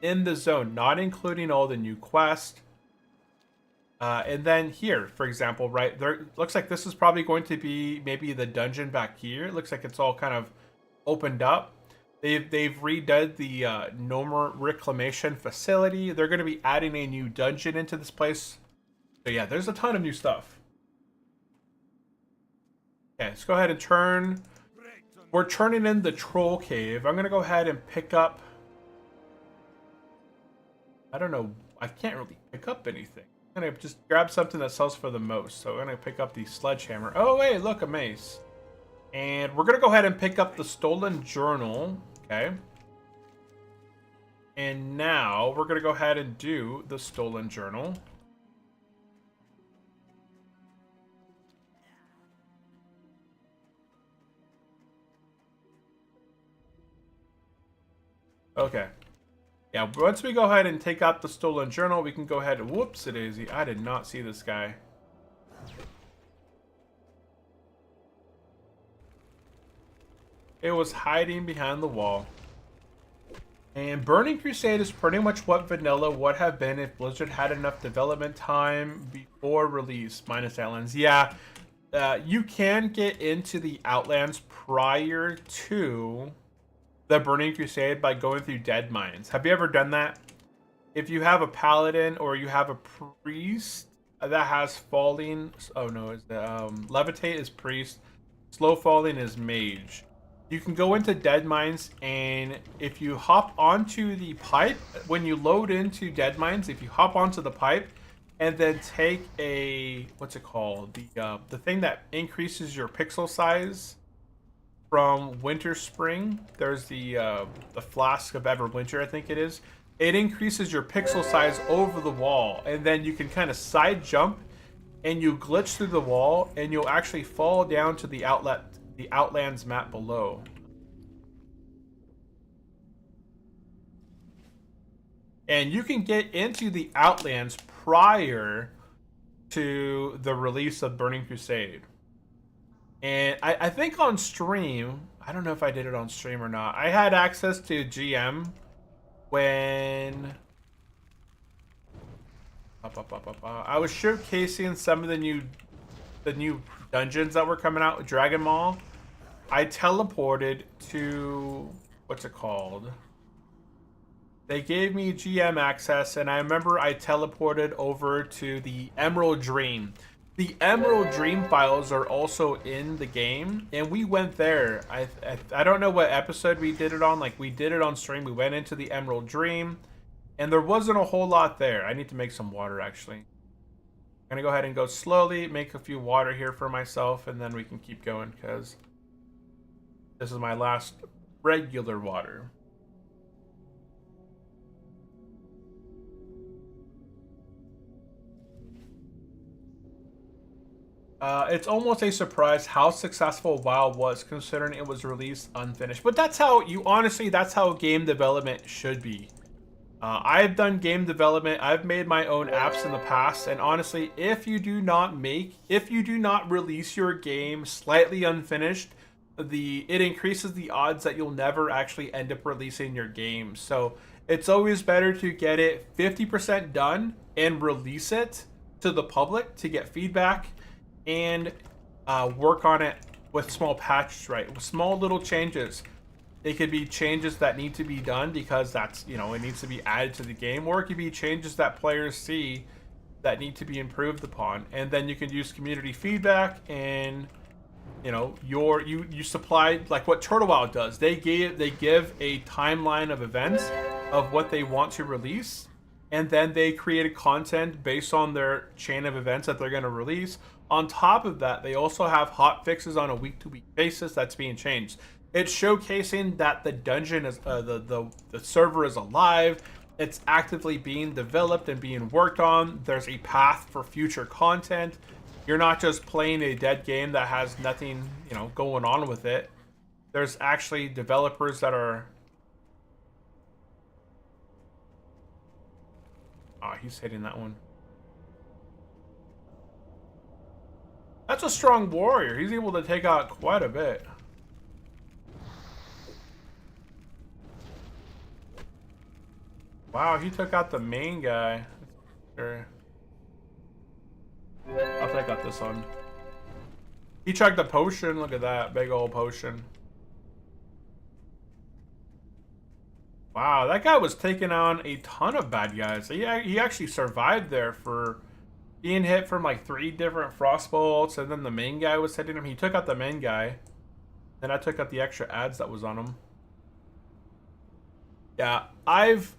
in the zone, not including all the new quests. And then here, for example, right there, looks like this is probably going to be maybe the dungeon back here. It looks like it's all kind of opened up. They've redone the Nomer Reclamation Facility. They're going to be adding a new dungeon into this place. So yeah, there's a ton of new stuff. Okay, let's go ahead and turn. We're turning in the Troll Cave. I'm going to go ahead and pick up. I don't know. I can't really pick up anything. I'm going to just grab something that sells for the most. So I'm going to pick up the Sledgehammer. Oh, wait, look, a mace. And we're going to go ahead and pick up the Stolen Journal. Okay. And now we're going to go ahead and do the Stolen Journal. Okay. Yeah, once we go ahead and take out the Stolen Journal, we can go ahead and... Whoops-a-daisy. I did not see this guy. It was hiding behind the wall. And Burning Crusade is pretty much what vanilla would have been if Blizzard had enough development time before release, minus Outlands. Yeah, you can get into the Outlands prior to the Burning Crusade by going through Dead Mines. Have you ever done that? If you have a Paladin or you have a Priest that has Falling... Oh no, is the Levitate is Priest. Slow Falling is Mage. You can go into Dead Mines, and if you hop onto the pipe, when you load into Dead Mines, if you hop onto the pipe and then take a, what's it called? The thing that increases your pixel size from Winter Spring. There's the Flask of Everwinter, I think it is. It increases your pixel size over the wall, and then you can kind of side jump and you glitch through the wall and you'll actually fall down to the Outlands map below. And you can get into the Outlands prior to the release of Burning Crusade. And I think on stream, I don't know if I did it on stream or not. I had access to GM when I was showcasing some of the new dungeons that were coming out with Dragon Mall. I teleported to, what's it called? They gave me GM access, and I remember I teleported over to the Emerald Dream. The Emerald Dream files are also in the game, and we went there. I don't know what episode we did it on. Like, we did it on stream. We went into the Emerald Dream, and there wasn't a whole lot there. I need to make some water, actually. I'm going to go ahead and go slowly, make a few water here for myself, and then we can keep going, because this is my last regular water. It's almost a surprise how successful WoW was, considering it was released unfinished. But that's how that's how game development should be. I've done game development. I've made my own apps in the past, and honestly, if you do not release your game slightly unfinished, it increases the odds that you'll never actually end up releasing your game. So it's always better to get it 50% done and release it to the public to get feedback and work on it with small patches, right? With small little changes. It could be changes that need to be done because that's, it needs to be added to the game, or it could be changes that players see that need to be improved upon. And then you can use community feedback and, you supply, like what Turtle Wow does. They give a timeline of events of what they want to release, and then they create content based on their chain of events that they're going to release. On top of that, they also have hot fixes on a week-to-week basis that's being changed. It's showcasing that the dungeon is the server is alive. It's actively being developed and being worked on. There's a path for future content. You're not just playing a dead game that has nothing, going on with it. There's actually developers that are... Oh, he's hitting that one. That's a strong warrior. He's able to take out quite a bit. Wow, he took out the main guy. Sure. I'll take out this one. He chugged the potion. Look at that. Big old potion. Wow, that guy was taking on a ton of bad guys. He actually survived there for being hit from like 3 different frost bolts, and then the main guy was hitting him. He took out the main guy. Then I took out the extra ads that was on him. Yeah, I've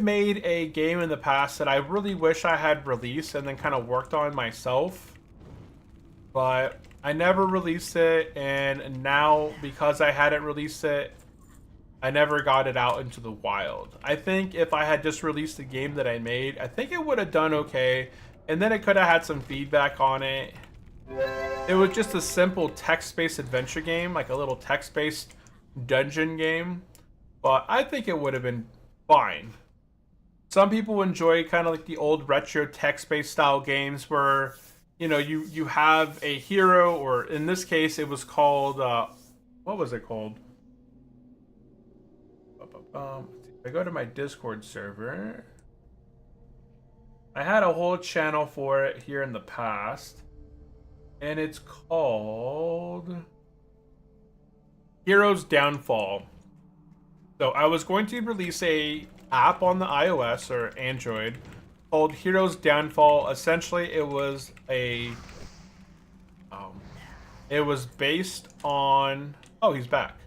made a game in the past that I really wish I had released and then kind of worked on myself, but I never released it, and now because I hadn't released it, I never got it out into the wild. I think if I had just released the game that I made, I think it would have done okay, and then it could have had some feedback on it. It was just a simple text-based adventure game, like a little text-based dungeon game, but I think it would have been fine. Some people enjoy kind of like the old retro text-based style games where, you have a hero, or in this case, it was called, what was it called? If I go to my Discord server, I had a whole channel for it here in the past, and it's called Heroes Downfall. So I was going to release a app on the iOS or Android called Heroes Downfall. Essentially, it was it was based on... Oh, he's back.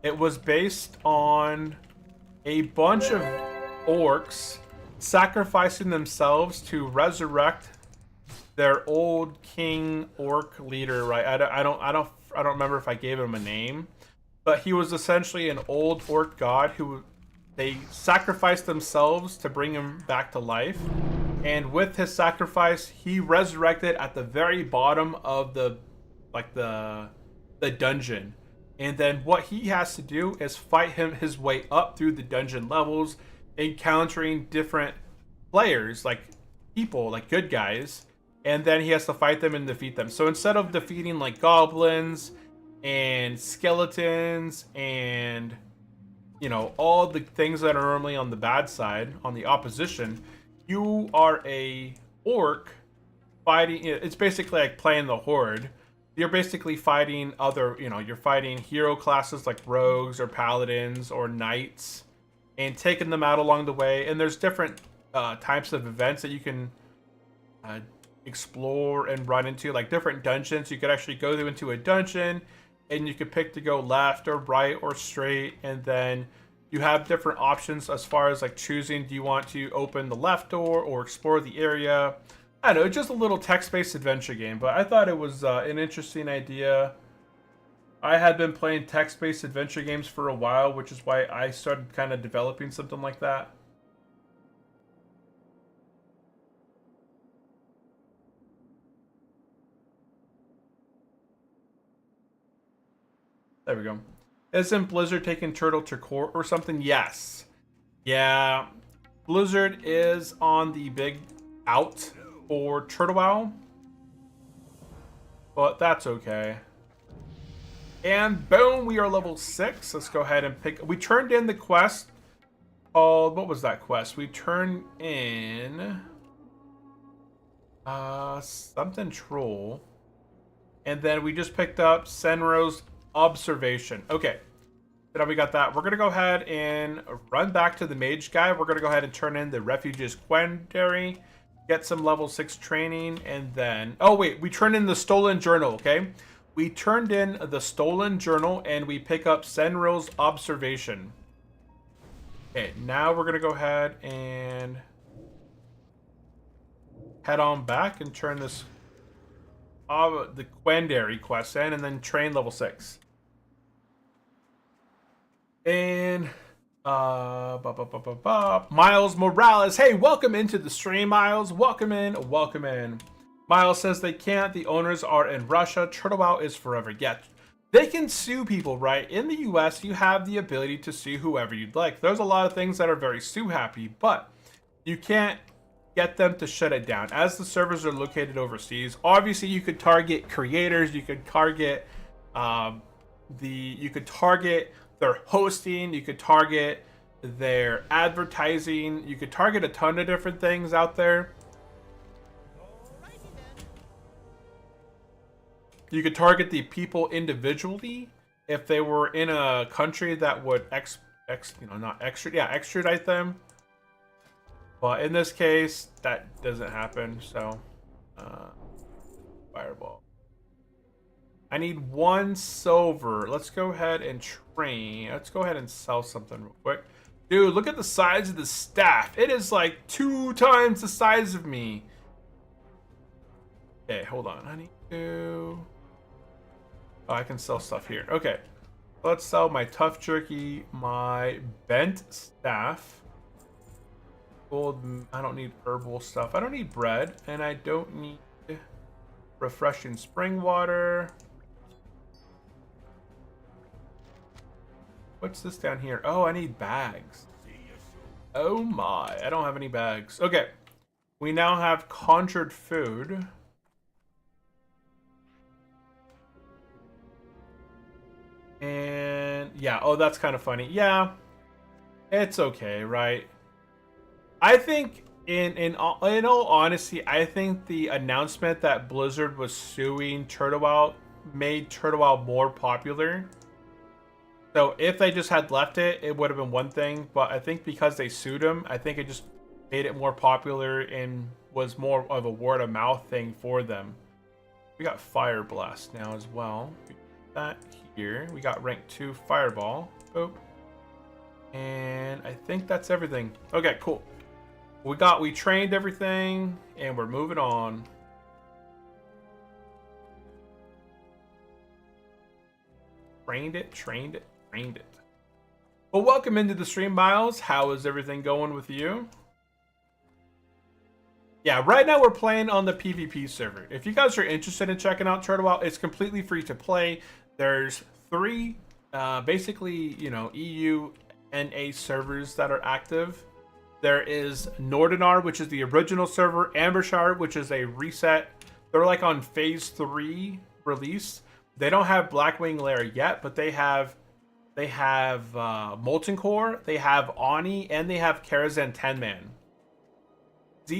It was based on a bunch of orcs sacrificing themselves to resurrect their old king orc leader, right? I don't remember if I gave him a name, but he was essentially an old orc god who they sacrificed themselves to bring him back to life. And with his sacrifice, he resurrected at the very bottom of the dungeon. And then what he has to do is fight his way up through the dungeon levels, encountering different players, like people, like good guys, and then he has to fight them and defeat them. So instead of defeating like goblins and skeletons and all the things that are normally on the bad side, on the opposition, you are a orc fighting. It's basically like playing the horde. You're basically fighting you're fighting hero classes like rogues or paladins or knights and taking them out along the way. And there's different types of events that you can explore and run into, like different dungeons. You could actually go into a dungeon and you could pick to go left or right or straight, and then you have different options as far as like choosing, do you want to open the left door or explore the area? I don't know, just a little text-based adventure game, but I thought it was an interesting idea. I had been playing text-based adventure games for a while, which is why I started kind of developing something like that. There we go. Isn't Blizzard taking Turtle to court or something? Yes. Yeah. Blizzard is on the big out for Turtle WoW. But that's okay. And boom, we are level 6. Let's go ahead and pick. We turned in the quest called. What was that quest? We turned in. Something troll. And then we just picked up Senro's observation. Okay. So now we got that. We're going to go ahead and run back to the mage guy. We're going to go ahead and turn in the refugee's quandary. Get some level 6 training. And then... Oh, wait. We turned in the stolen journal, okay? We turned in the stolen journal and we pick up Senro's observation. Okay. Now we're going to go ahead and head on back and turn this... the quandary quest in and then train level 6. And Miles Morales, hey, welcome into the stream, Miles. Welcome in, welcome in. Miles says they can't. The owners are in Russia. Turtle WoW is forever. Yeah, they can sue people, right? In the US, you have the ability to sue whoever you'd like. There's a lot of things that are very sue happy, but you can't get them to shut it down. As the servers are located overseas, obviously you could target creators, you could target their hosting, you could target their advertising, you could target a ton of different things out there. You could target the people individually if they were in a country that would extradite them. But in this case, that doesn't happen. So, fireball. I need 1 silver. Let's go ahead and train. Let's go ahead and sell something real quick. Dude, look at the size of the staff. It is like 2 times the size of me. Okay, hold on. I need to... Oh, I can sell stuff here. Okay. Let's sell my tough jerky, my bent staff. Gold, I don't need herbal stuff. I don't need bread, and I don't need refreshing spring water. What's this down here? Oh, I need bags. Oh my, I don't have any bags. Okay, we now have conjured food. And yeah, oh, that's kind of funny. Yeah, it's okay, right? I think, in all honesty, I think the announcement that Blizzard was suing Turtle WoW made Turtle WoW more popular. So if they just had left it, it would have been one thing. But I think because they sued him, I think it just made it more popular and was more of a word of mouth thing for them. We got Fire Blast now as well. That here. We got rank 2 Fireball. Oh. And I think that's everything. Okay, cool. We trained everything and we're moving on. Trained it. Well, welcome into the stream, Miles. How is everything going with you? Yeah, right now we're playing on the PvP server. If you guys are interested in checking out Turtle WoW, it's completely free to play. There's 3, basically, you know, EU NA servers that are active. There is Nordinar, which is the original server. Ambershire, which is a reset. They're like on phase 3 release. They don't have Blackwing Lair yet, but they have Molten Core, they have Ani, and they have Karazhan 10 Man.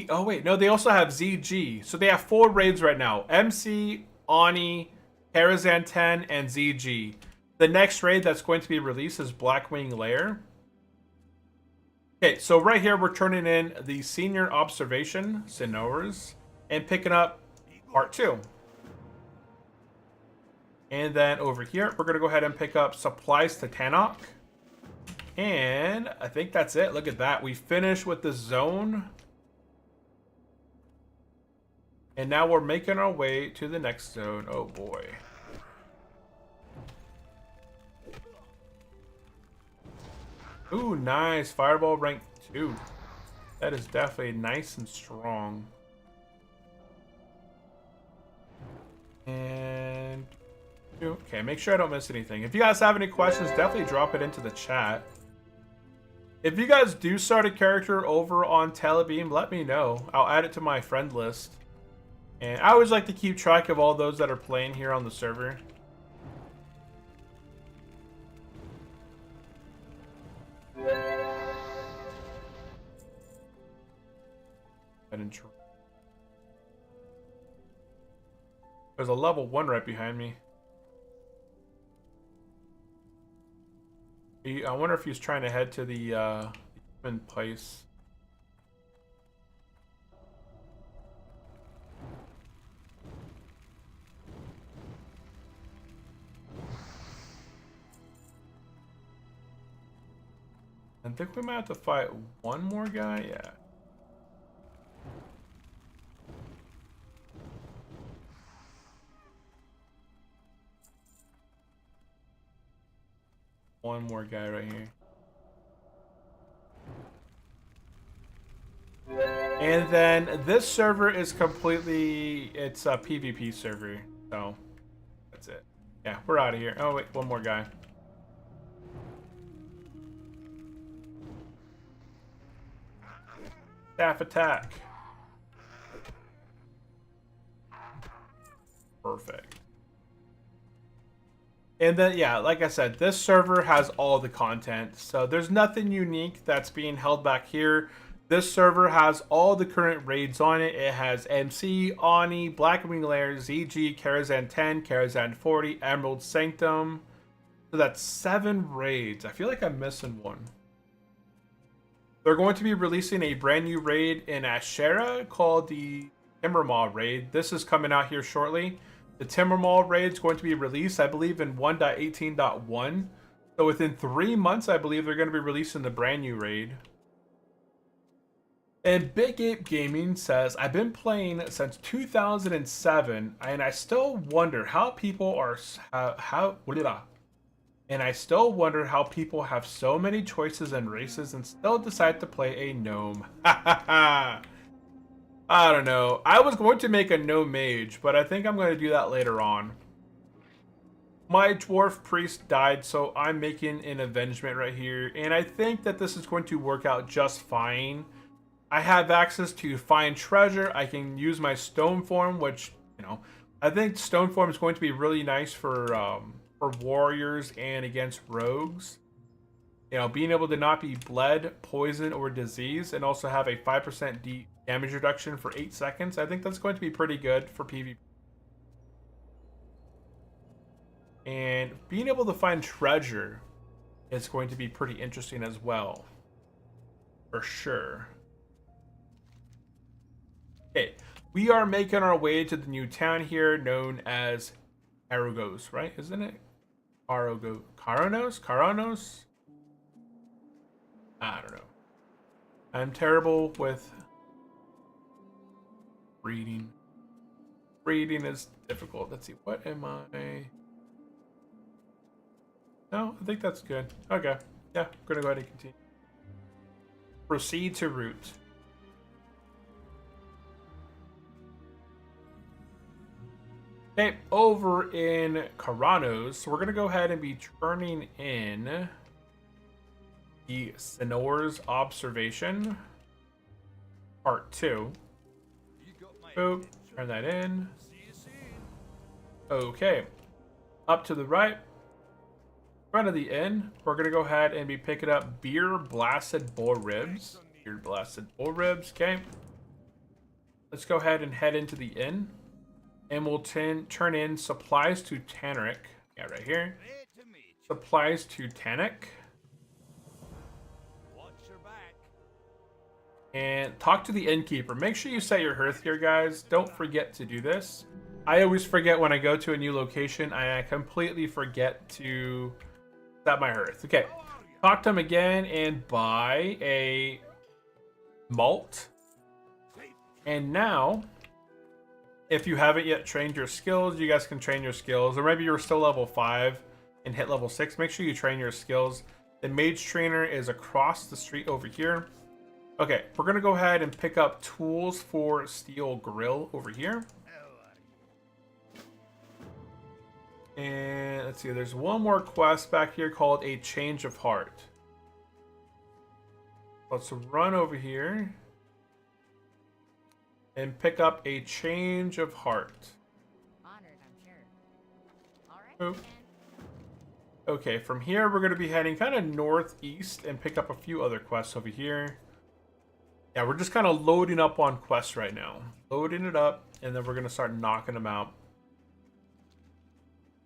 Oh wait, no, they also have ZG. So they have 4 raids right now: MC, Ani, Karazhan 10, and ZG. The next raid that's going to be released is Blackwing Lair. Okay, so right here we're turning in the Senior Observation, Senors, and picking up Part 2. And then over here, we're going to go ahead and pick up Supplies to Tannock. And I think that's it. Look at that. We finished with the zone. And now we're making our way to the next zone. Oh boy. Ooh, nice. Fireball rank 2. That is definitely nice and strong. And Okay, make sure I don't miss anything. If you guys have any questions, definitely drop it into the chat. If you guys do start a character over on Telebim, let me know. I'll add it to my friend list. And I always like to keep track of all those that are playing here on the server. There's a level 1 right behind me. I wonder if he's trying to head to the human place. I think we might have to fight one more guy. Yeah. One more guy right here. And then this server is completely, it's a PvP server. So that's it. Yeah, we're out of here. Oh wait, one more guy. Staff attack. Perfect. And then, yeah, like I said, this server has all the content. So there's nothing unique that's being held back here. This server has all the current raids on it. It has MC, Ani, Blackwing Lair, ZG, Karazhan 10, Karazhan 40, Emerald Sanctum. So that's 7 raids. I feel like I'm missing one. They're going to be releasing a brand new raid in Ashera called the Timbermaw raid. This is coming out here shortly. The Timbermaw raid is going to be released, I believe, in 1.18.1. So within 3 months, I believe they're going to be releasing the brand new raid. And Big Ape Gaming says, I've been playing since 2007, and I still wonder how people are And I still wonder how people have so many choices and races and still decide to play a gnome. I don't know. I was going to make a gnome mage, but I think I'm going to do that later on. My dwarf priest died, so I'm making an avengement right here. And I think that this is going to work out just fine. I have access to find treasure. I can use my stone form, which, you know, I think stone form is going to be really nice for warriors and against rogues. You know, being able to not be bled, poison, or disease, and also have a 5% damage reduction for 8 seconds. I think that's going to be pretty good for PvP. And being able to find treasure is going to be pretty interesting as well. For sure. Okay, we are making our way to the new town here known as Aragos, right? Isn't it? Karanos? I don't know. I'm terrible with reading. Reading is difficult. Let's see. What am I? No, I think that's good. Okay. Yeah, I'm going to go ahead and continue. Proceed to route. Okay, over in Karanos, we're going to go ahead and be turning in the Senor's Observation, Part 2. Boop, turn that in. Okay, up to the right, front of the inn, we're going to go ahead and be picking up Beer Blasted Bull Ribs. Beer Blasted Bull Ribs, okay. Let's go ahead and head into the inn. And we'll turn in supplies to Tannic. Yeah, right here. Supplies to Tannic. And talk to the innkeeper. Make sure you set your hearth here, guys. Don't forget to do this. I always forget when I go to a new location. I completely forget to set my hearth. Okay. Talk to him again and buy a malt. And now, if you haven't yet trained your skills, you guys can train your skills. Or maybe you're still level 5 and hit level 6. Make sure you train your skills. The mage trainer is across the street over here. Okay, we're going to go ahead and pick up tools for steel grill over here. And let's see, there's one more quest back here called A Change of Heart. Let's run over here and pick up A Change of Heart. Honored, I'm sure. All right. Oop. Okay, from here we're going to be heading kind of northeast and pick up a few other quests over here. Yeah, we're just kind of loading up on quests right now. Loading it up, and then we're going to start knocking them out.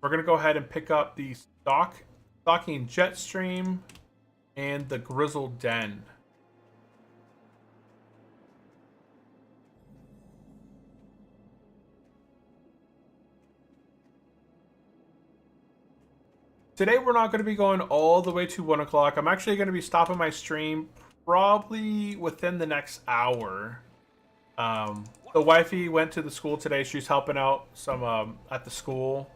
We're going to go ahead and pick up the Stalking Jetstream and the Grizzled Den. Today we're not going to be going all the way to 1 o'clock. I'm actually going to be stopping my stream probably within the next hour. The wifey went to the school today. She's helping out some at the school.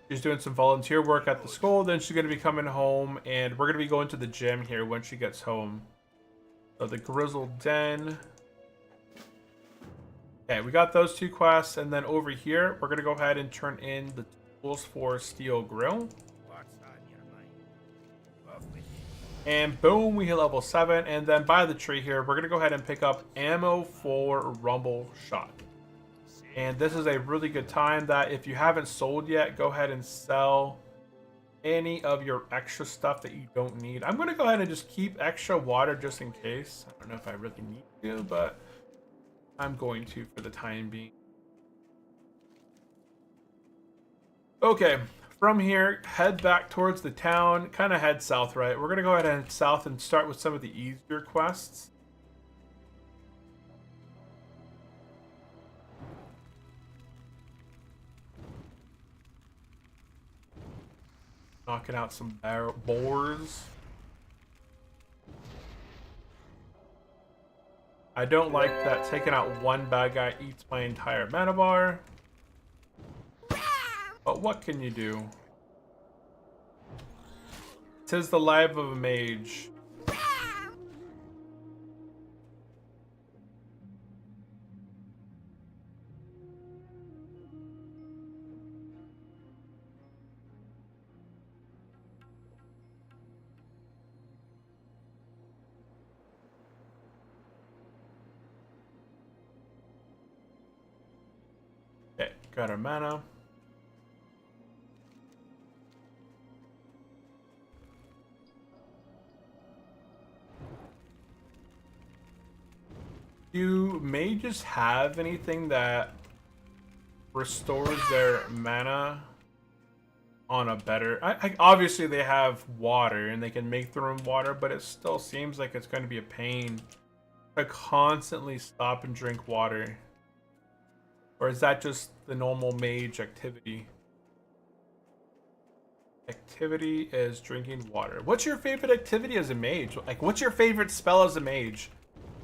She's doing some volunteer work at the school. Then she's going to be coming home, and we're going to be going to the gym here when she gets home. So the Grizzled Den. Okay, we got those 2 quests, and then over here we're going to go ahead and turn in the tools for Steel Grill. And boom, we hit level 7. And then by the tree here, we're going to go ahead and pick up ammo for Rumble Shot. And this is a really good time that if you haven't sold yet, go ahead and sell any of your extra stuff that you don't need. I'm going to go ahead and just keep extra water just in case. I don't know if I really need to, but I'm going to for the time being. Okay. From here, head back towards the town, kind of head south, right? We're going to go ahead and head south and start with some of the easier quests. Knocking out some boars. I don't like that taking out one bad guy eats my entire mana bar. But what can you do? 'Tis the life of a mage. Okay, got our mana. Do mages have anything that restores their mana on a better... obviously they have water and they can make their own water, but it still seems like it's going to be a pain to constantly stop and drink water. Or is that just the normal mage activity? Activity is drinking water. What's your favorite activity as a mage? Like, what's your favorite spell as a mage?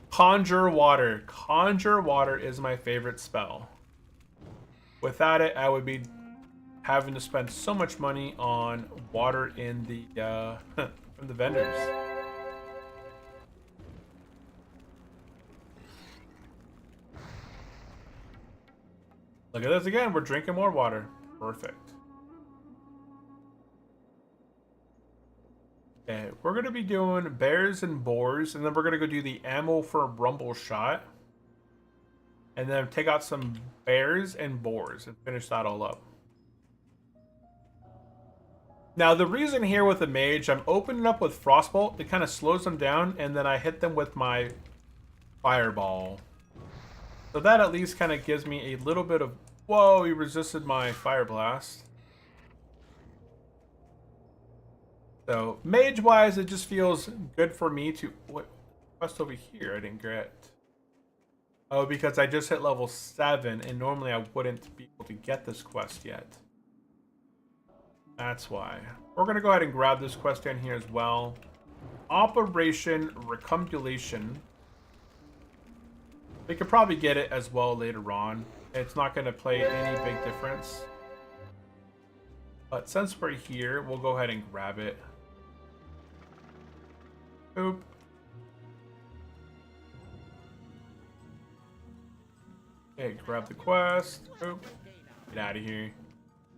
Conjure water. Conjure water is my favorite spell. Without it, I would be having to spend so much money on water in the from the vendors. Look at this again. We're drinking more water. Perfect. Okay, we're going to be doing bears and boars, and then we're going to go do the ammo for Rumble Shot. And then take out some bears and boars and finish that all up. Now, the reason here with the mage, I'm opening up with Frostbolt. It kind of slows them down, and then I hit them with my Fireball. So that at least kind of gives me a little bit of... Whoa, he resisted my Fire Blast. So, mage-wise, it just feels good for me to... What quest over here I didn't get? Oh, because I just hit level 7, and normally I wouldn't be able to get this quest yet. That's why. We're going to go ahead and grab this quest down here as well. Operation Recumulation. We could probably get it as well later on. It's not going to play any big difference. But since we're here, we'll go ahead and grab it. Oop. Okay, grab the quest. Oop. Get out of here.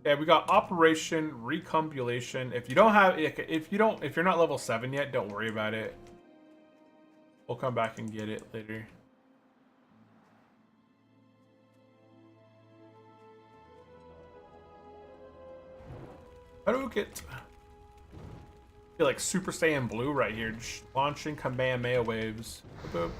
Yeah, we got Operation Recompilation. If you're not level 7 yet, don't worry about it. We'll come back and get it later. How do we get... I feel like Super Saiyan Blue right here, just launching Kamehameha waves. Boop, boop.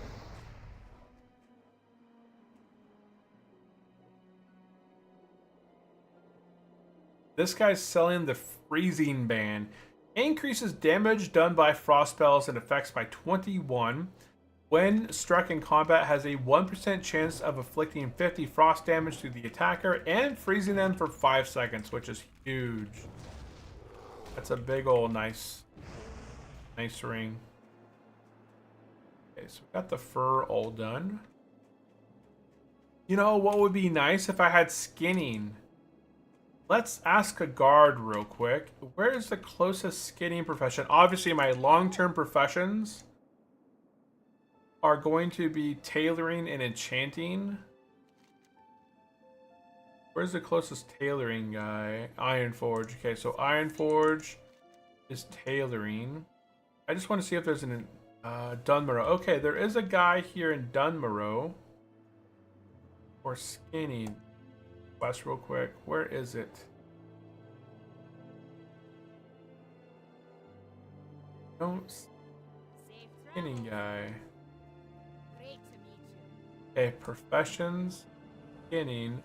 This guy's selling the Freezing Ban. Increases damage done by frost spells and effects by 21. When struck in combat, has a 1% chance of inflicting 50 frost damage to the attacker and freezing them for 5 seconds, which is huge. That's a big old nice ring. Okay, so we got the fur all done. You know what would be nice if I had skinning? Let's ask a guard real quick. Where is the closest skinning profession? Obviously, my long-term professions are going to be tailoring and enchanting. Where's the closest tailoring guy? Ironforge. Okay, so Ironforge is tailoring. I just want to see if there's an Dunmorrow. Okay, there is a guy here in Dunmorrow. Or skinning. Quest real quick. Where is it? Don't skinning guy. Great to meet you. Okay, professions, skinning.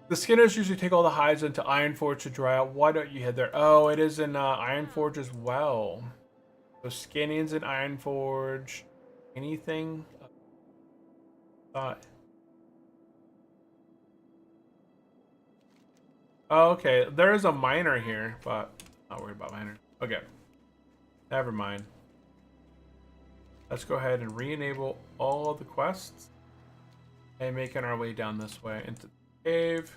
The skinners usually take all the hides into Ironforge to dry out. Why don't you head there? Oh, it is in Ironforge as well. So skinning's in Ironforge. Anything? Oh, okay. There is a miner here, but not worried about miner. Okay. Never mind. Let's go ahead and re-enable all of the quests. And making our way down this way into the cave.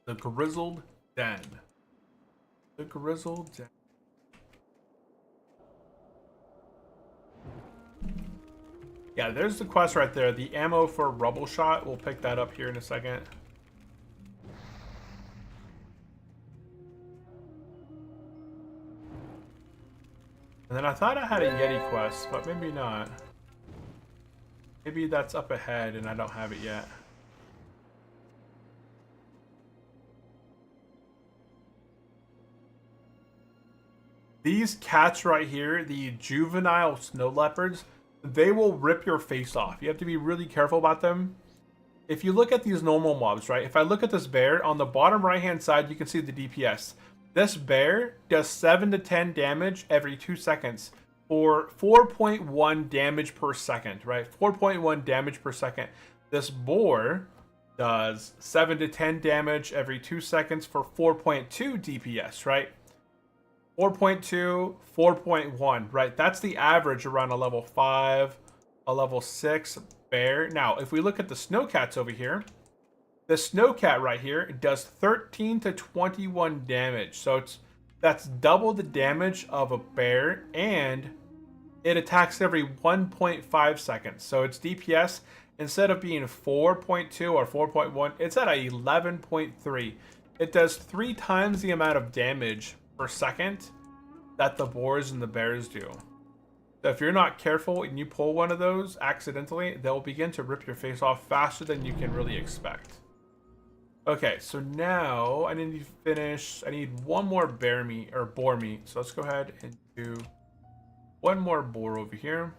The Grizzled Den. The Grizzled Den. Yeah, there's the quest right there. The ammo for rubble shot. We'll pick that up here in a second. And then I thought I had a Yeti quest, but maybe not. Maybe that's up ahead and I don't have it yet. These cats right here, the juvenile snow leopards, they will rip your face off. You have to be really careful about them. If you look at these normal mobs, right? If I look at this bear, on the bottom right-hand side, you can see the DPS. This bear does 7 to 10 damage every 2 seconds for 4.1 damage per second, right? 4.1 damage per second. This boar does 7 to 10 damage every 2 seconds for 4.2 DPS, right? 4.2, 4.1, right? That's the average around a level 5, a level 6 bear. Now, if we look at the snowcats over here, the snowcat right here does 13 to 21 damage. So that's double the damage of a bear, and it attacks every 1.5 seconds. So its DPS, instead of being 4.2 or 4.1, it's at 11.3. It does 3 times the amount of damage per second that the boars and the bears do. So if you're not careful and you pull one of those accidentally, they'll begin to rip your face off faster than you can really expect. Okay, so now I need to finish. I need one more bear meat or boar meat. So let's go ahead and do one more boar over here.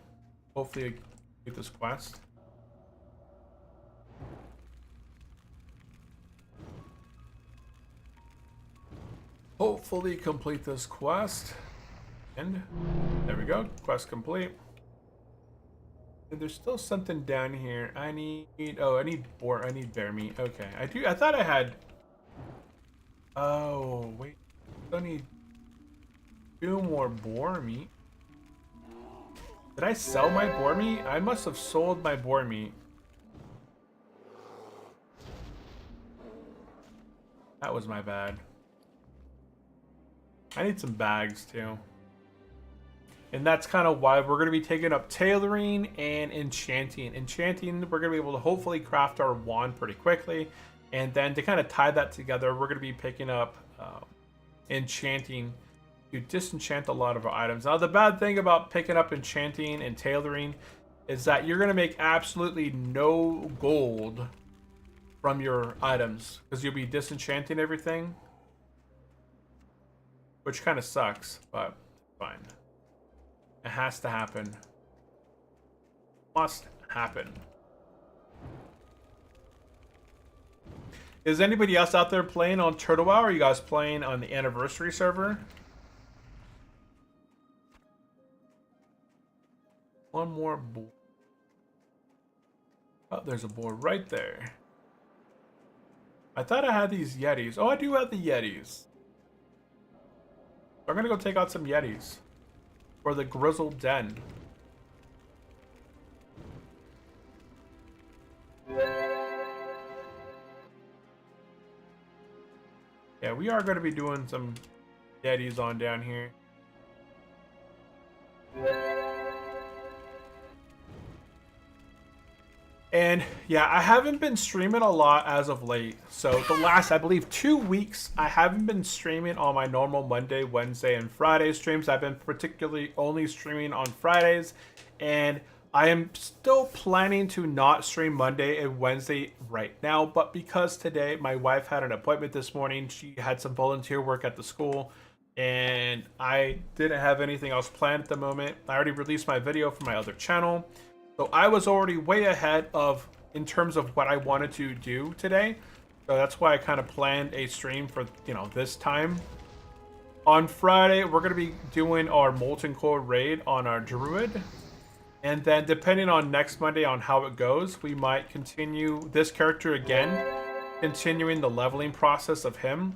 Hopefully get this quest. Hopefully complete this quest. And there we go. Quest complete. And there's still something down here. I need bear meat. Okay. I thought I had. Oh, wait. I need 2 more boar meat. Did I sell my boar meat? I must have sold my boar meat. That was my bad. I need some bags too. And that's kind of why we're going to be taking up tailoring and enchanting. Enchanting, we're going to be able to hopefully craft our wand pretty quickly. And then to kind of tie that together, we're going to be picking up enchanting to disenchant a lot of our items. Now, the bad thing about picking up enchanting and tailoring is that you're going to make absolutely no gold from your items because you'll be disenchanting everything, which kind of sucks, but fine. It has to happen. Must happen. Is anybody else out there playing on Turtle WoW? Or are you guys playing on the anniversary server? One more board. Oh, there's a board right there. I thought I had these Yetis. Oh, I do have the Yetis. I'm gonna go take out some Yetis. For the Grizzled Den. Yeah, we are going to be doing some Yetis on down here. And yeah, I haven't been streaming a lot as of late. So the last, I believe, 2 weeks, I haven't been streaming on my normal Monday, Wednesday, and Friday streams. I've been particularly only streaming on Fridays. And I am still planning to not stream Monday and Wednesday right now. But because today my wife had an appointment this morning, she had some volunteer work at the school. And I didn't have anything else planned at the moment. I already released my video for my other channel. So I was already way ahead of in terms of what I wanted to do today. So that's why I kind of planned a stream for, you know, this time. On Friday, we're going to be doing our Molten Core raid on our Druid. And then depending on next Monday on how it goes, we might continue this character again, continuing the leveling process of him.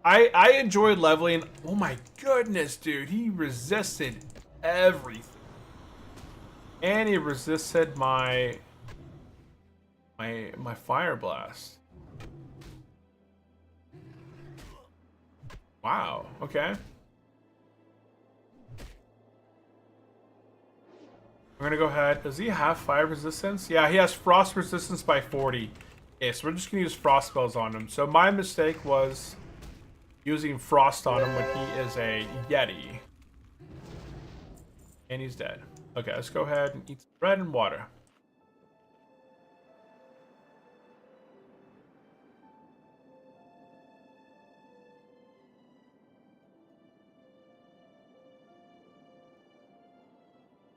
I enjoyed leveling. Oh my goodness, dude. He resisted everything. And he resisted my fire blast. Wow, okay. We're gonna go ahead. Does he have fire resistance? Yeah, he has frost resistance by 40. Okay, so we're just gonna use frost spells on him. So my mistake was using frost on him when he is a Yeti. And he's dead. Okay, let's go ahead and eat some bread and water.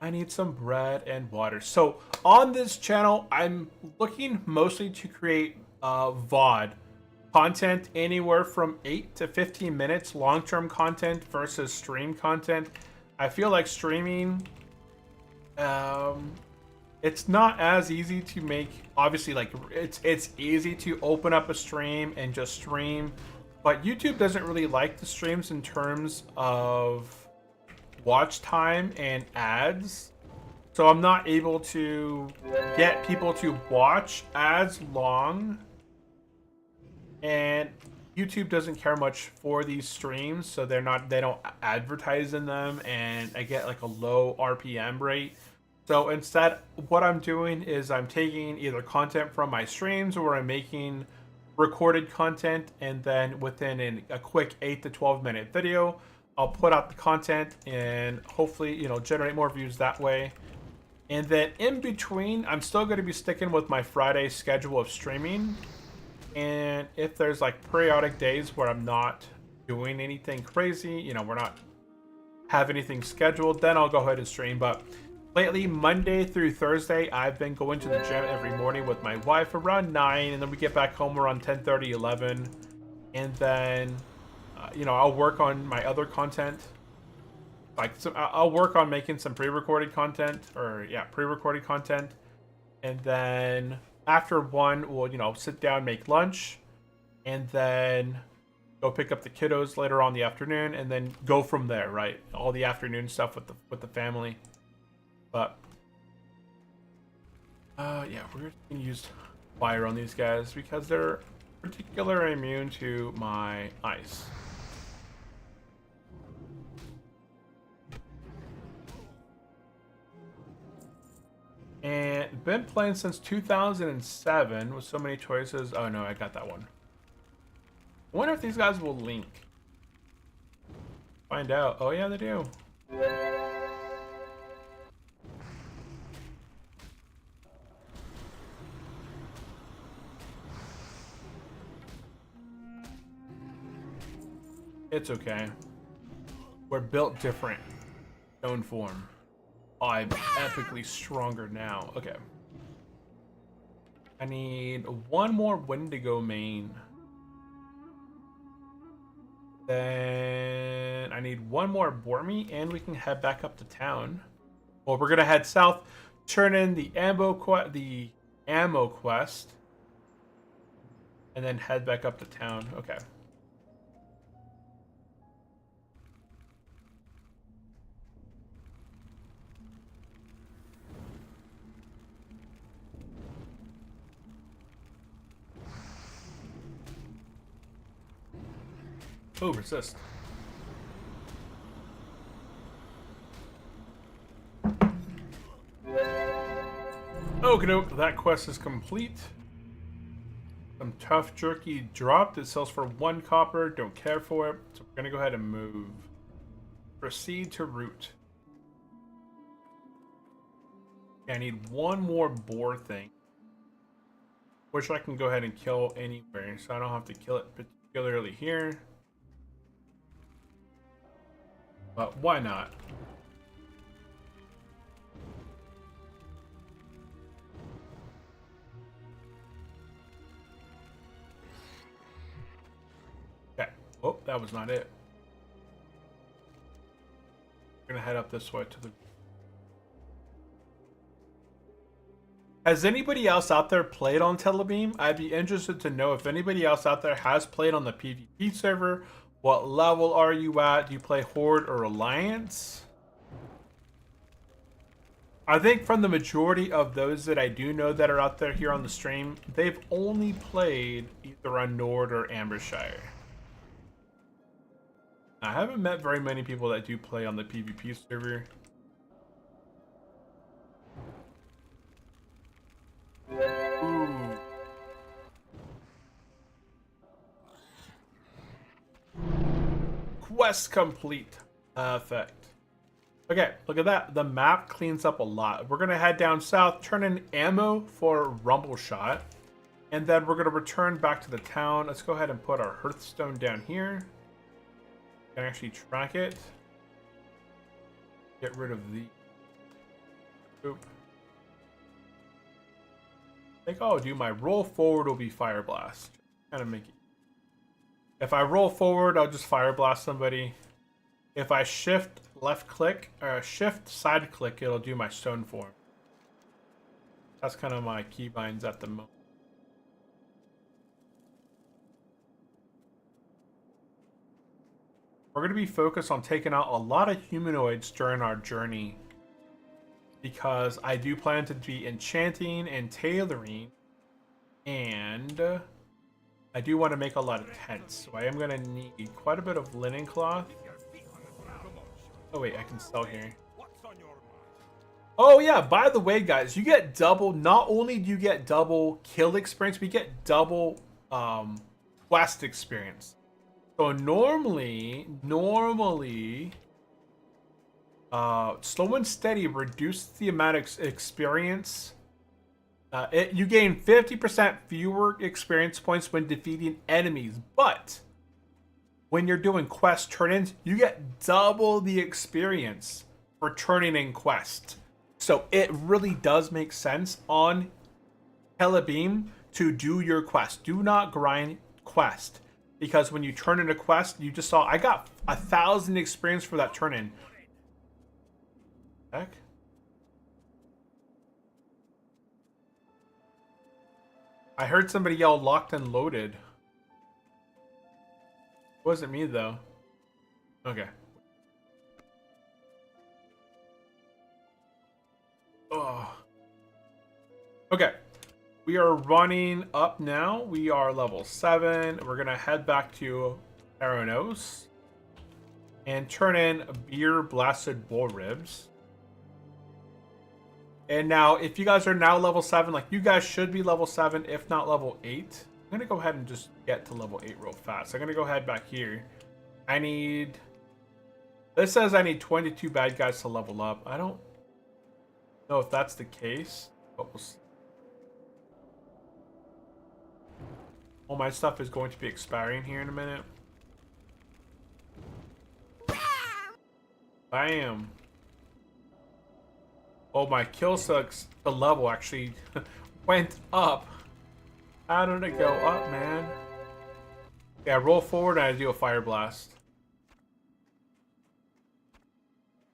I need some bread and water. So on this channel, I'm looking mostly to create VOD content, anywhere from 8 to 15 minutes, long-term content versus stream content. I feel like streaming, it's not as easy to make. Obviously, like it's easy to open up a stream and just stream, but YouTube doesn't really like the streams in terms of watch time and ads. So I'm not able to get people to watch as long, and YouTube doesn't care much for these streams, so they don't advertise in them, and I get like a low RPM rate. So instead, what I'm doing is I'm taking either content from my streams, or I'm making recorded content, and then within a quick 8 to 12 minute video, I'll put out the content and hopefully, you know, generate more views that way. And then in between, I'm still going to be sticking with my Friday schedule of streaming. And if there's like periodic days where I'm not doing anything crazy, you know, we're not have anything scheduled, then I'll go ahead and stream. But lately, Monday through Thursday, I've been going to the gym every morning with my wife around 9, and then we get back home around 10:30, 11, and then you know, I'll work on my other content. Like, so I'll work on making some pre-recorded content, pre-recorded content, and then after 1, we'll, you know, sit down, make lunch, and then go pick up the kiddos later on in the afternoon, and then go from there, right? All the afternoon stuff with the family. But yeah, we're just gonna use fire on these guys because they're particularly immune to my ice. We've been playing since 2007 with so many choices. Oh no, I got that one. I wonder if these guys will link. Find out. Oh yeah, they do. It's okay. We're built different. Stone form. I'm epically stronger now. Okay. I need one more Wendigo main. Then I need one more Bormy, and we can head back up to town. Well, we're gonna head south, turn in the ammo quest, and then head back up to town. Okay. Oh, resist. Okay, nope, that quest is complete. Some tough jerky dropped. It sells for 1 copper. Don't care for it. So we're gonna go ahead and move. Proceed to route. Okay, I need one more boar thing, which I can go ahead and kill anywhere, so I don't have to kill it particularly here. But why not? Okay. Oh, that was not it. We're gonna head up this way to the... Has anybody else out there played on Telebim? I'd be interested to know if anybody else out there has played on the PvP server. What level are you at? Do you play Horde or Alliance? I think from the majority of those that I do know that are out there here on the stream, they've only played either on Nord or Ambershire. I haven't met very many people that do play on the PvP server. Ooh. Quest complete. Perfect. Okay, look at that. The map cleans up a lot. We're going to head down south, turn in ammo for Rumble Shot, and then we're going to return back to the town. Let's go ahead and put our Hearthstone down here. Can actually track it. Get rid of the... Oop. I think I'll do my roll forward will be Fire Blast. Kind of make it... If I roll forward, I'll just Fire Blast somebody. If I shift left click, or shift side click, it'll do my stone form. That's kind of my keybinds at the moment. We're going to be focused on taking out a lot of humanoids during our journey, because I do plan to be enchanting and tailoring, and I do want to make a lot of tents, so I am going to need quite a bit of linen cloth. Oh wait, I can sell here. Oh yeah, by the way guys, you get double, not only do you get double kill experience, we get double quest experience. So normally, slow and steady reduces the amount of experience. You gain 50% fewer experience points when defeating enemies, but when you're doing quest turn-ins, you get double the experience for turning in quest. So it really does make sense on Telebim to do your quest. Do not grind quest, because when you turn in a quest, you just saw I got 1,000 experience for that turn-in. Heck? I heard somebody yell locked and loaded. It wasn't me though. Okay. Oh. Okay. We are running up now. We are level 7. We're gonna head back to Aranos and turn in beer blasted bull ribs. And now, if you guys are now level 7, like, you guys should be level 7, if not level 8. I'm going to go ahead and just get to level 8 real fast. I'm going to go ahead back here. I need... This says I need 22 bad guys to level up. I don't know if that's the case, but we'll see. All my stuff is going to be expiring here in a minute. Bam! Oh, my kill sucks. The level actually went up. How did it go up, man? Yeah, roll forward and I do a fire blast.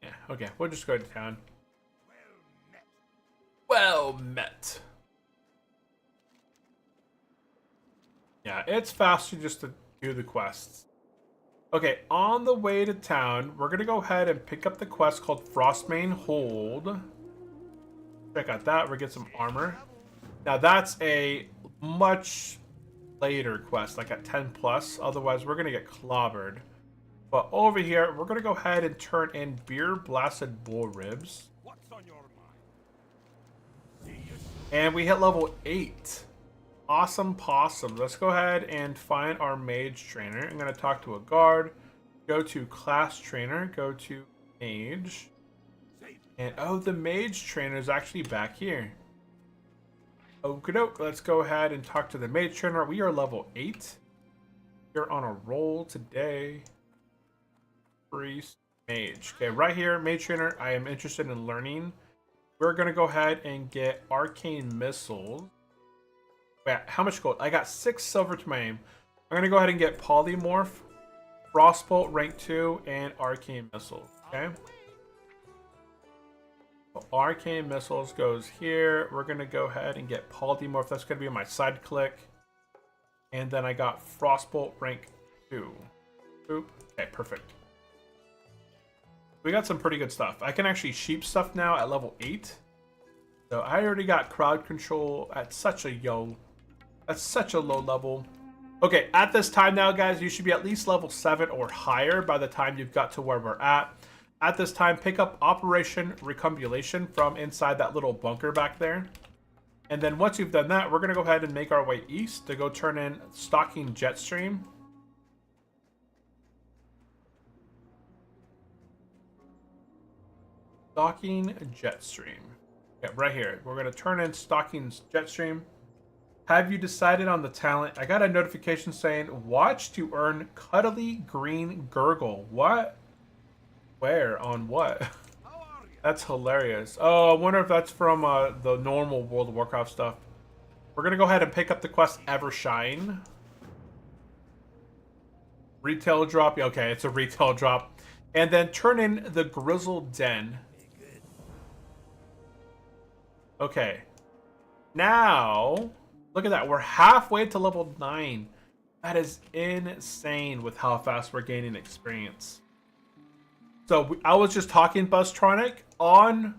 Yeah, okay, we'll just go to town. Well met. Yeah, it's faster just to do the quests. Okay, on the way to town, we're gonna go ahead and pick up the quest called Frostmane Hold. Check out that, we're gonna get some armor. Now that's a much later quest, like at 10 plus, otherwise we're gonna get clobbered. But over here, we're gonna go ahead and turn in Beer Blasted Bull Ribs. What's on your mind? And we hit level 8. Awesome possum. Let's go ahead and find our mage trainer. I'm going to talk to a guard. Go to class trainer. Go to mage. And oh, the mage trainer is actually back here. Okie doke. Let's go ahead and talk to the mage trainer. We are level 8. We're on a roll today. Priest, mage. Okay, right here, mage trainer. I am interested in learning. We're going to go ahead and get arcane missiles. Wait, how much gold? I got 6 silver to my name. I'm going to go ahead and get polymorph, frostbolt rank 2, and arcane missiles. Okay. So arcane missiles goes here. We're going to go ahead and get polymorph. That's going to be my side click. And then I got frostbolt rank 2. Oop. Okay, perfect. We got some pretty good stuff. I can actually sheep stuff now at level 8. So I already got crowd control at such a low level. Okay, at this time now, guys, you should be at least level 7 or higher by the time you've got to where we're at. At this time, pick up Operation Recombulation from inside that little bunker back there. And then once you've done that, we're going to go ahead and make our way east to go turn in Stalking Jetstream. Stalking Jetstream. Yeah, right here. We're going to turn in Stalking Jetstream. Have you decided on the talent? I got a notification saying, watch to earn Cuddly Green Gurgle. What? Where? On what? That's hilarious. Oh, I wonder if that's from the normal World of Warcraft stuff. We're going to go ahead and pick up the quest Evershine. Retail drop. Okay, it's a retail drop. And then turn in the Grizzled Den. Okay. Now, look at that. We're halfway to level 9. That is insane with how fast we're gaining experience. So I was just talking Bustronic on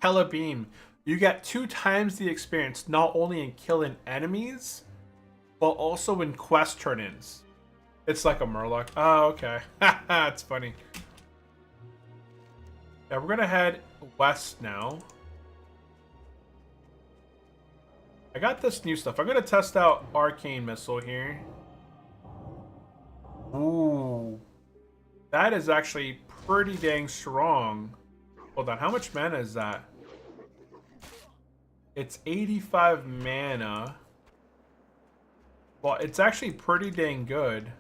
Telebim. You get 2 times the experience, not only in killing enemies, but also in quest turn-ins. It's like a Murloc. Oh, okay. It's funny. Yeah, we're gonna head west now. I got this new stuff. I'm gonna test out Arcane Missile here. Ooh. That is actually pretty dang strong. Hold on, how much mana is that? It's 85 mana. Well, it's actually pretty dang good.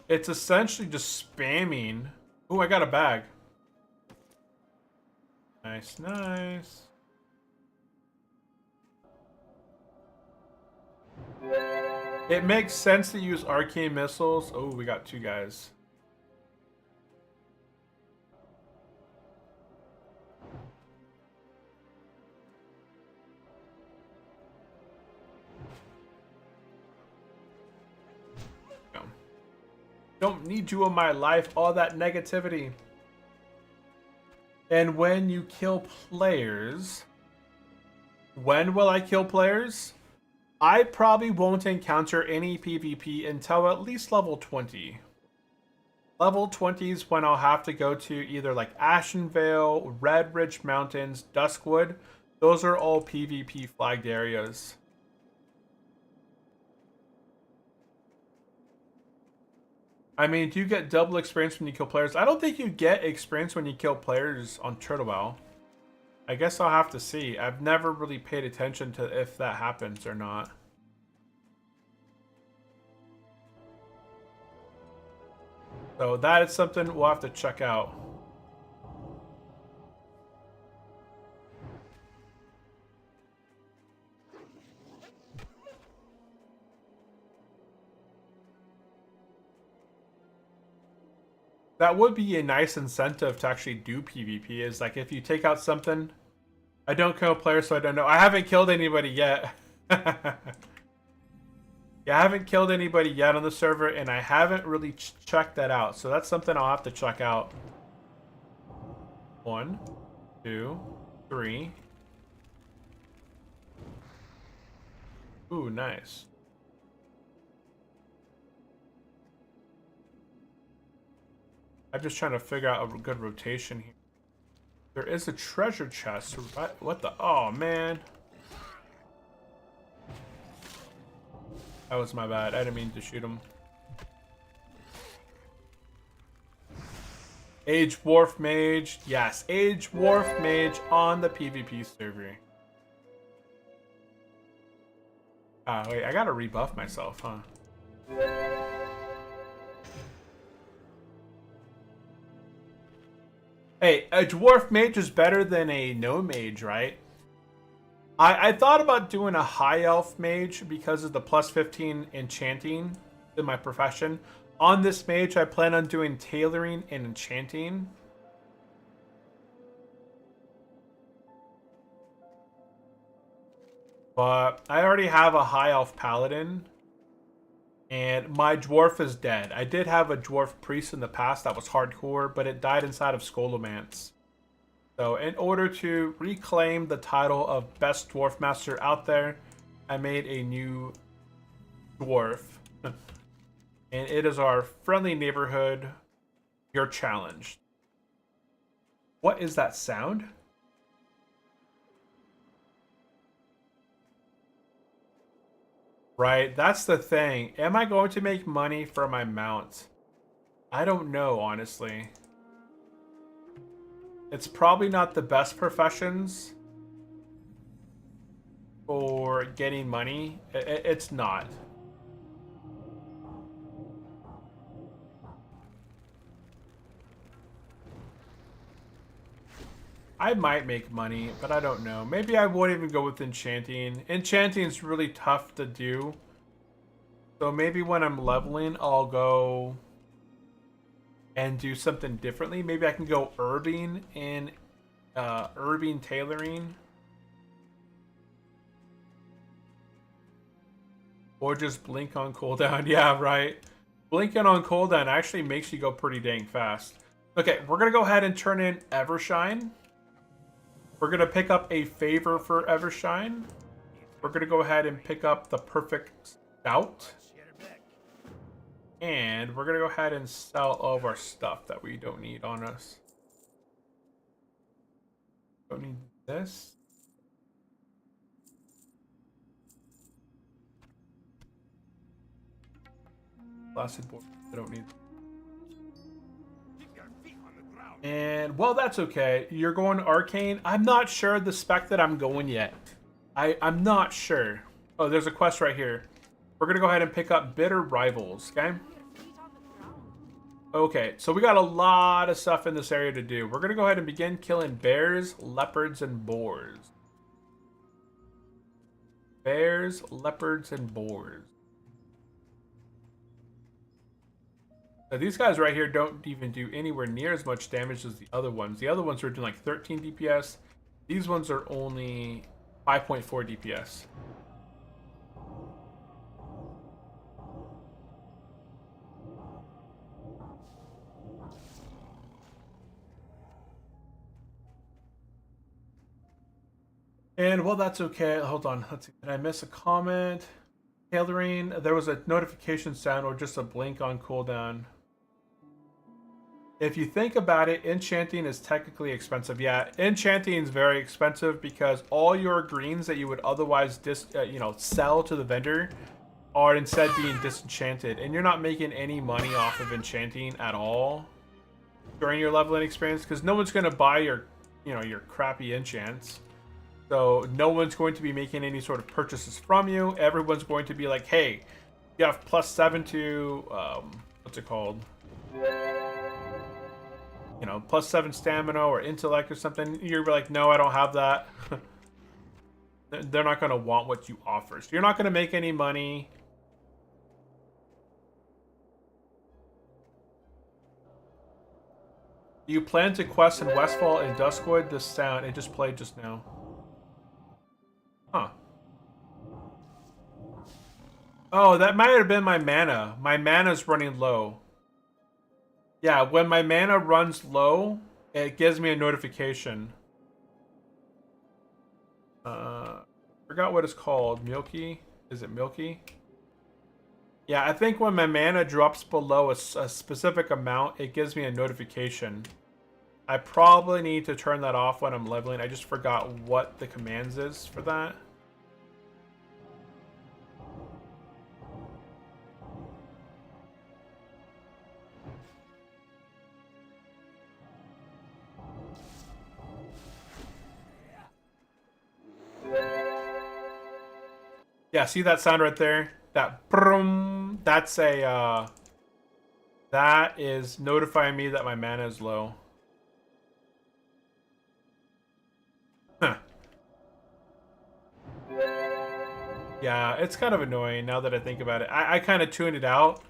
It's essentially just spamming. Ooh, I got a bag. Nice, nice. It makes sense to use arcane missiles. Oh, we got 2 guys. Don't need you in my life, all that negativity. And when you kill players, when will I kill players? I probably won't encounter any PvP until at least level 20. Level 20 is when I'll have to go to either like Ashenvale, Red Ridge Mountains, Duskwood. Those are all PvP flagged areas. I mean, do you get double experience when you kill players? I don't think you get experience when you kill players on Turtlewell. I guess I'll have to see. I've never really paid attention to if that happens or not. So that is something we'll have to check out. That would be a nice incentive to actually do PvP, is like if you take out something. I don't kill players, so I don't know. I haven't killed anybody yet. Yeah, I haven't killed anybody yet on the server, and I haven't really checked that out. So that's something I'll have to check out. 1, 2, 3. Ooh, nice. I'm just trying to figure out a good rotation here. There is a treasure chest. What the? Oh, man. That was my bad. I didn't mean to shoot him. Age Dwarf Mage. Yes, Age Dwarf Mage on the PvP server. Wait, I gotta rebuff myself, huh? Hey, a Dwarf Mage is better than a No Mage, right? I thought about doing a High Elf Mage because of the plus 15 enchanting in my profession. On this mage, I plan on doing tailoring and enchanting. But I already have a High Elf Paladin. And my Dwarf is dead. I did have a Dwarf Priest in the past that was hardcore, but it died inside of Scholomance. So in order to reclaim the title of Best Dwarf Master out there, I made a new Dwarf. And it is our friendly neighborhood. You're challenged. What is that sound? Right, that's the thing. Am I going to make money for my mount? I don't know, honestly. It's probably not the best professions for getting money. It's not. I might make money, but I don't know. Maybe I won't even go with enchanting. Enchanting is really tough to do. So maybe when I'm leveling, I'll go and do something differently. Maybe I can go herbing and herbing tailoring. Or just blink on cooldown. Yeah, right. Blinking on cooldown actually makes you go pretty dang fast. Okay, we're going to go ahead and turn in Evershine. We're going to pick up a favor for Evershine. We're going to go ahead and pick up the Perfect Stout. And we're going to go ahead and sell all of our stuff that we don't need on us. Don't need this. Blasted board. I don't need. And, well, that's okay. You're going Arcane. I'm not sure the spec that I'm going yet. I'm not sure. Oh, there's a quest right here. We're going to go ahead and pick up Bitter Rivals, okay? Okay, so we got a lot of stuff in this area to do. We're going to go ahead and begin killing bears, leopards, and boars. Bears, leopards, and boars. So these guys right here don't even do anywhere near as much damage as the other ones. The other ones are doing like 13 DPS. These ones are only 5.4 DPS. And well, that's okay. Hold on. Let's see. Did I miss a comment? Tailoring. There was a notification sound or just a blink on cooldown. If you think about it, enchanting is technically expensive. Yeah, enchanting is very expensive because all your greens that you would otherwise sell to the vendor are instead being disenchanted, and you're not making any money off of enchanting at all during your leveling experience because no one's going to buy your crappy enchants. So no one's going to be making any sort of purchases from you. Everyone's going to be like, hey, you have +7 to what's it called? +7 stamina or intellect or something. You're like, no, I don't have that. They're not going to want what you offer. So you're not going to make any money. You plan to quest in Westfall and Duskwood? This sound, it just played just now. Huh. Oh, that might have been my mana. My mana's running low. Yeah, when my mana runs low, it gives me a notification. Forgot what it's called. Milky? Is it Milky? Yeah, I think when my mana drops below a specific amount, it gives me a notification. I probably need to turn that off when I'm leveling. I just forgot what the commands is for that. Yeah, see that sound right there? That brum. That's a that is notifying me that my mana is low. Huh. Yeah, it's kind of annoying now that I think about it. I kind of tuned it out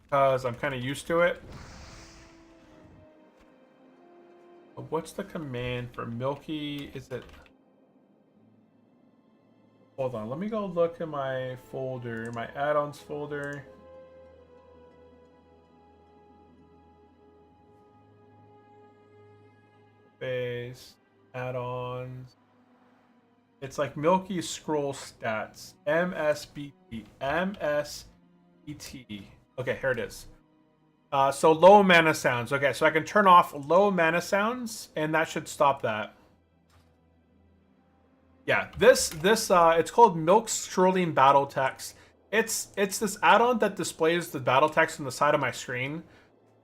because I'm kind of used to it. But what's the command for Milky? Is it... Hold on, let me go look in my folder, my add-ons folder. Base, add-ons. It's like Milky Scroll Stats. MSBT. MSBT. Okay, here it is. So low mana sounds. Okay, so I can turn off low mana sounds, and that should stop that. Yeah, this it's called Milk Scrolling Battle Text. It's this add-on that displays the battle text on the side of my screen.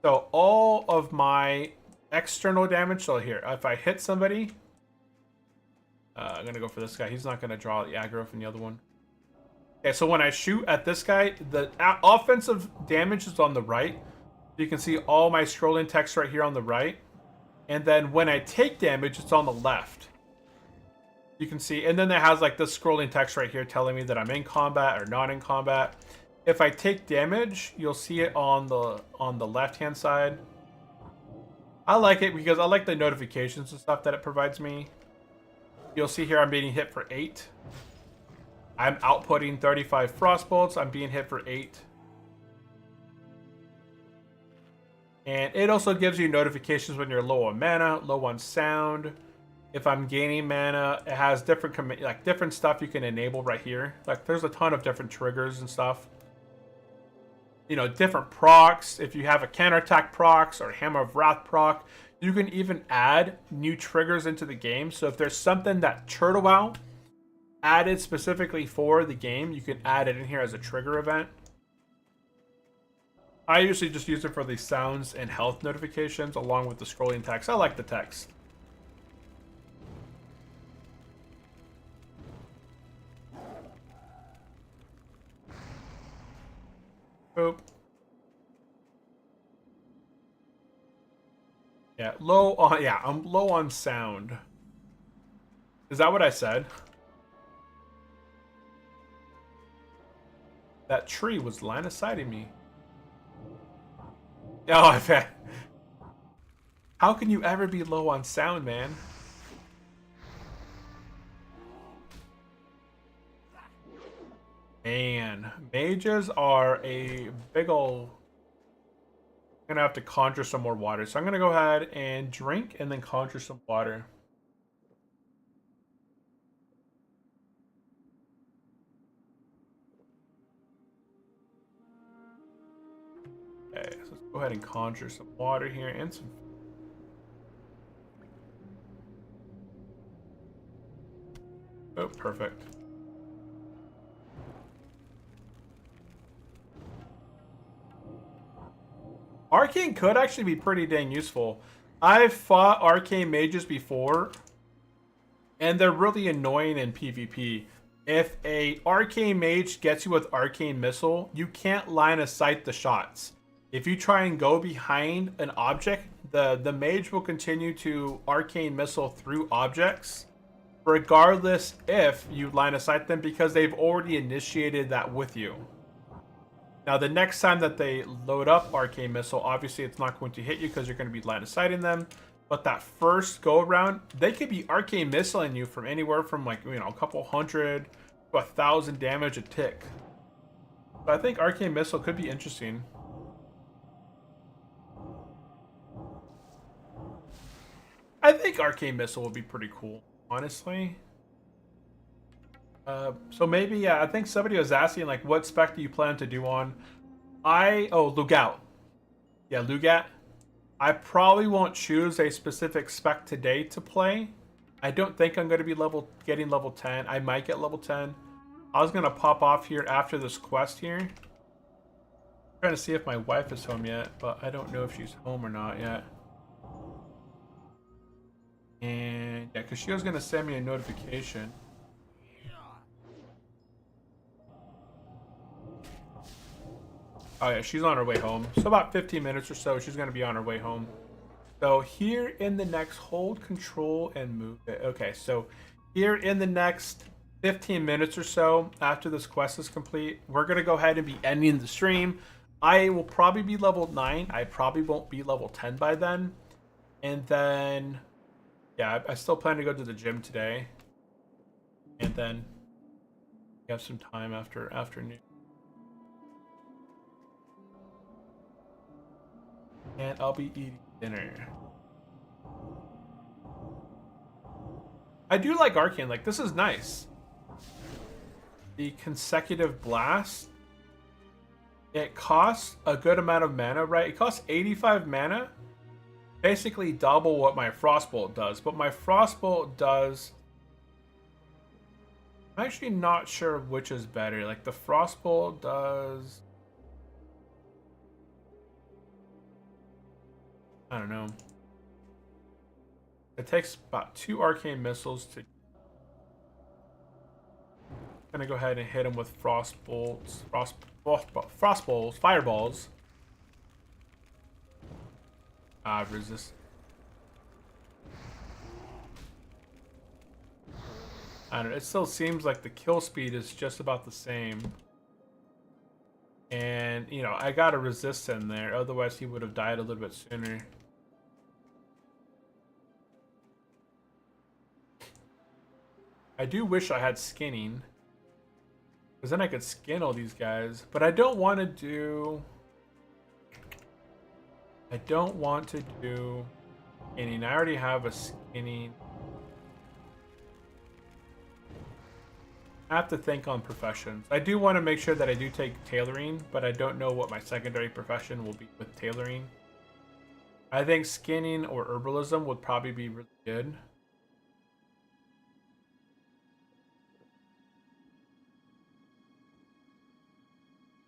So all of my external damage. So here, if I hit somebody, I'm gonna go for this guy. He's not gonna draw the aggro from the other one. Okay, so when I shoot at this guy, the offensive damage is on the right. You can see all my scrolling text right here on the right. And then when I take damage, it's on the left. You can see, and then it has like this scrolling text right here telling me that I'm in combat or not in combat. If I take damage, you'll see it on the left-hand side. I like it because I like the notifications and stuff that it provides me. You'll see here I'm being hit for 8. I'm outputting 35 frost bolts. I'm being hit for 8. And it also gives you notifications when you're low on mana, low on sound. If I'm gaining mana, it has different stuff you can enable right here. Like there's a ton of different triggers and stuff. You know, different procs. If you have a counterattack procs or Hammer of Wrath proc, you can even add new triggers into the game. So if there's something that Turtle WoW added specifically for the game, you can add it in here as a trigger event. I usually just use it for the sounds and health notifications along with the scrolling text. I like the text. Boop. Yeah, I'm low on sound. Is that what I said? That tree was line of sighting me. Oh, I bet. How can you ever be low on sound, man? Man, mages are a big ol'... I'm gonna have to conjure some more water. So I'm gonna go ahead and drink and then conjure some water. Okay, so let's go ahead and conjure some water here and some. Oh, perfect. Arcane could actually be pretty dang useful. I've fought arcane mages before, and they're really annoying in PvP. If a arcane mage gets you with arcane missile, you can't line of sight the shots. If you try and go behind an object, the mage will continue to arcane missile through objects, regardless if you line of sight them, because they've already initiated that with you. Now, the next time that they load up Arcane Missile, obviously it's not going to hit you because you're going to be line of sighting them. But that first go around, they could be Arcane Missiling you from anywhere from, like, you know, a couple hundred to 1,000 damage a tick. So I think Arcane Missile could be interesting. I think Arcane Missile would be pretty cool, honestly. So maybe, yeah, I think somebody was asking, like, what spec do you plan to do on? Lugout. Yeah, Lugat. I probably won't choose a specific spec today to play. I don't think I'm going to be getting level 10. I might get level 10. I was going to pop off here after this quest here. I'm trying to see if my wife is home yet, but I don't know if she's home or not yet. And, yeah, because she was going to send me a notification. Oh yeah, she's on her way home. So about 15 minutes or so, she's going to be on her way home. So here in the next, hold control and move it. Okay, so here in the next 15 minutes or so, after this quest is complete, we're going to go ahead and be ending the stream. I will probably be level 9. I probably won't be level 10 by then. And then, yeah, I still plan to go to the gym today. And then we have some time after afternoon. And I'll be eating dinner. I do like Arcane. Like, this is nice. The consecutive blast. It costs a good amount of mana, right? It costs 85 mana. Basically double what my Frostbolt does. But my Frostbolt does... I'm actually not sure which is better. Like, the Frostbolt does... I don't know. It takes about 2 arcane missiles to. I'm gonna go ahead and hit him with frostbolts, frostballs, fireballs. Resist. I don't know. It still seems like the kill speed is just about the same. And, you know, I got a resist in there. Otherwise, he would have died a little bit sooner. I do wish I had skinning. Because then I could skin all these guys. But I don't want to do... I don't want to do skinning. I already have a skinning. I have to think on professions. I do want to make sure that I do take tailoring, but I don't know what my secondary profession will be with tailoring. I think skinning or herbalism would probably be really good.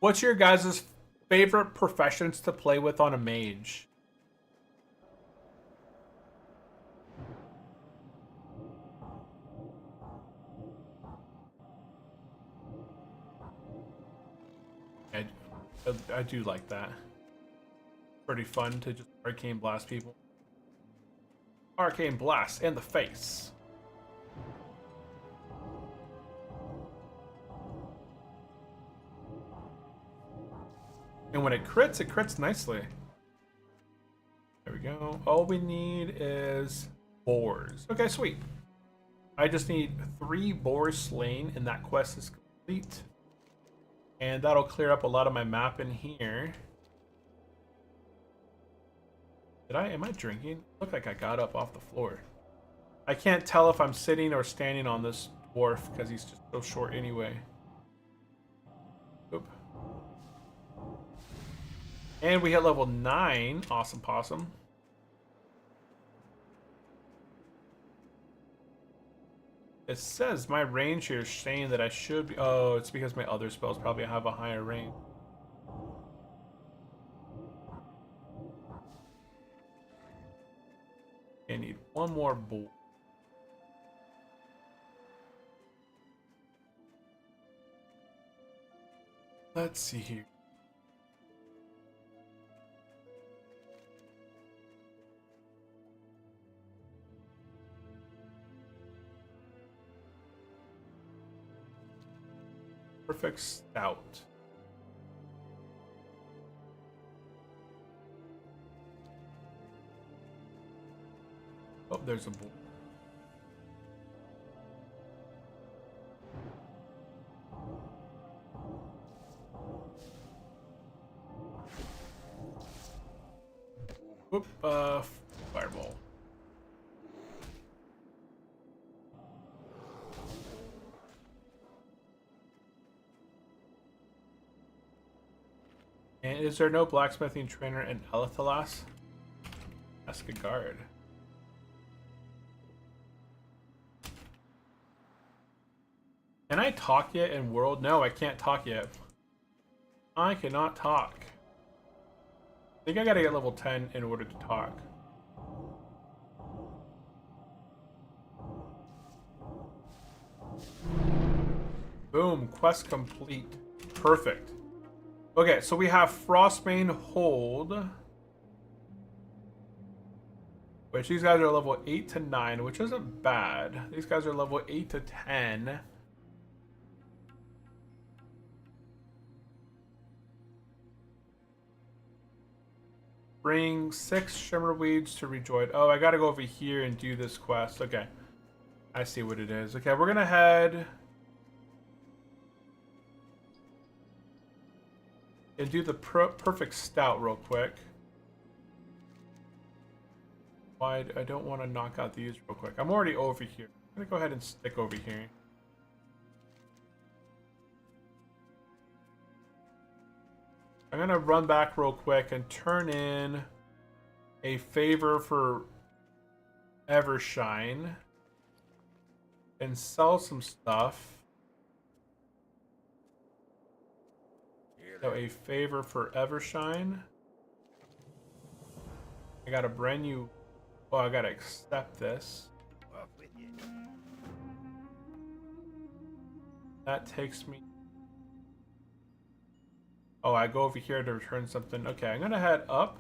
What's your guys' favorite professions to play with on a mage? I do like that. Pretty fun to just arcane blast people. Arcane blast in the face. And when it crits nicely. There we go. All we need is boars. Okay, sweet. I just need 3 boars slain and that quest is complete. And that'll clear up a lot of my map in here. Am I drinking? Look like I got up off the floor. I can't tell if I'm sitting or standing on this dwarf because he's just so short anyway. Oop. And we hit level 9. Awesome possum. It says my range here is saying that I should be... Oh, it's because my other spells probably have a higher range. I need one more bolt. Let's see here. Perfect stout. Oh, there's a bolt. Whoop, fireball. And is there no blacksmithing trainer in Elethalas? Ask a guard. Can I talk yet in world? No, I can't talk yet. I cannot talk. I think I gotta get level 10 in order to talk. Boom, quest complete. Perfect. Okay, so we have Frostbane Hold. Which these guys are level 8 to 9, which isn't bad. These guys are level 8 to 10. Bring 6 Shimmerweeds to Rejoin. Oh, I gotta go over here and do this quest. Okay. I see what it is. Okay, we're gonna head and do the perfect stout real quick. Why? I don't want to knock out these real quick. I'm already over here. I'm gonna go ahead and stick over here. I'm gonna run back real quick and turn in a favor for Evershine and sell some stuff. So a favor for Evershine. I got a brand new... Oh, I gotta accept this. That takes me... Oh, I go over here to return something. Okay, I'm gonna head up.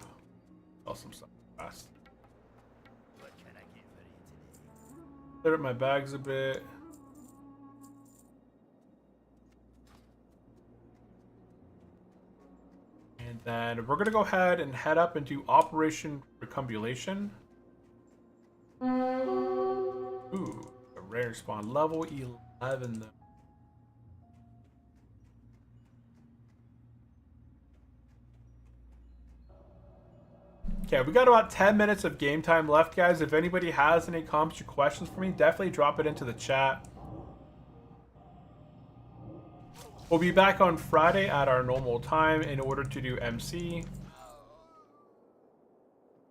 Sell some stuff fast. What can I get for you today? Clear up my bags a bit. And then we're gonna go ahead and head up and do Operation Recombulation. Ooh, a rare spawn. Level 11 though. Okay, we got about 10 minutes of game time left, guys. If anybody has any comments or questions for me, definitely drop it into the chat. We'll be back on Friday at our normal time in order to do MC.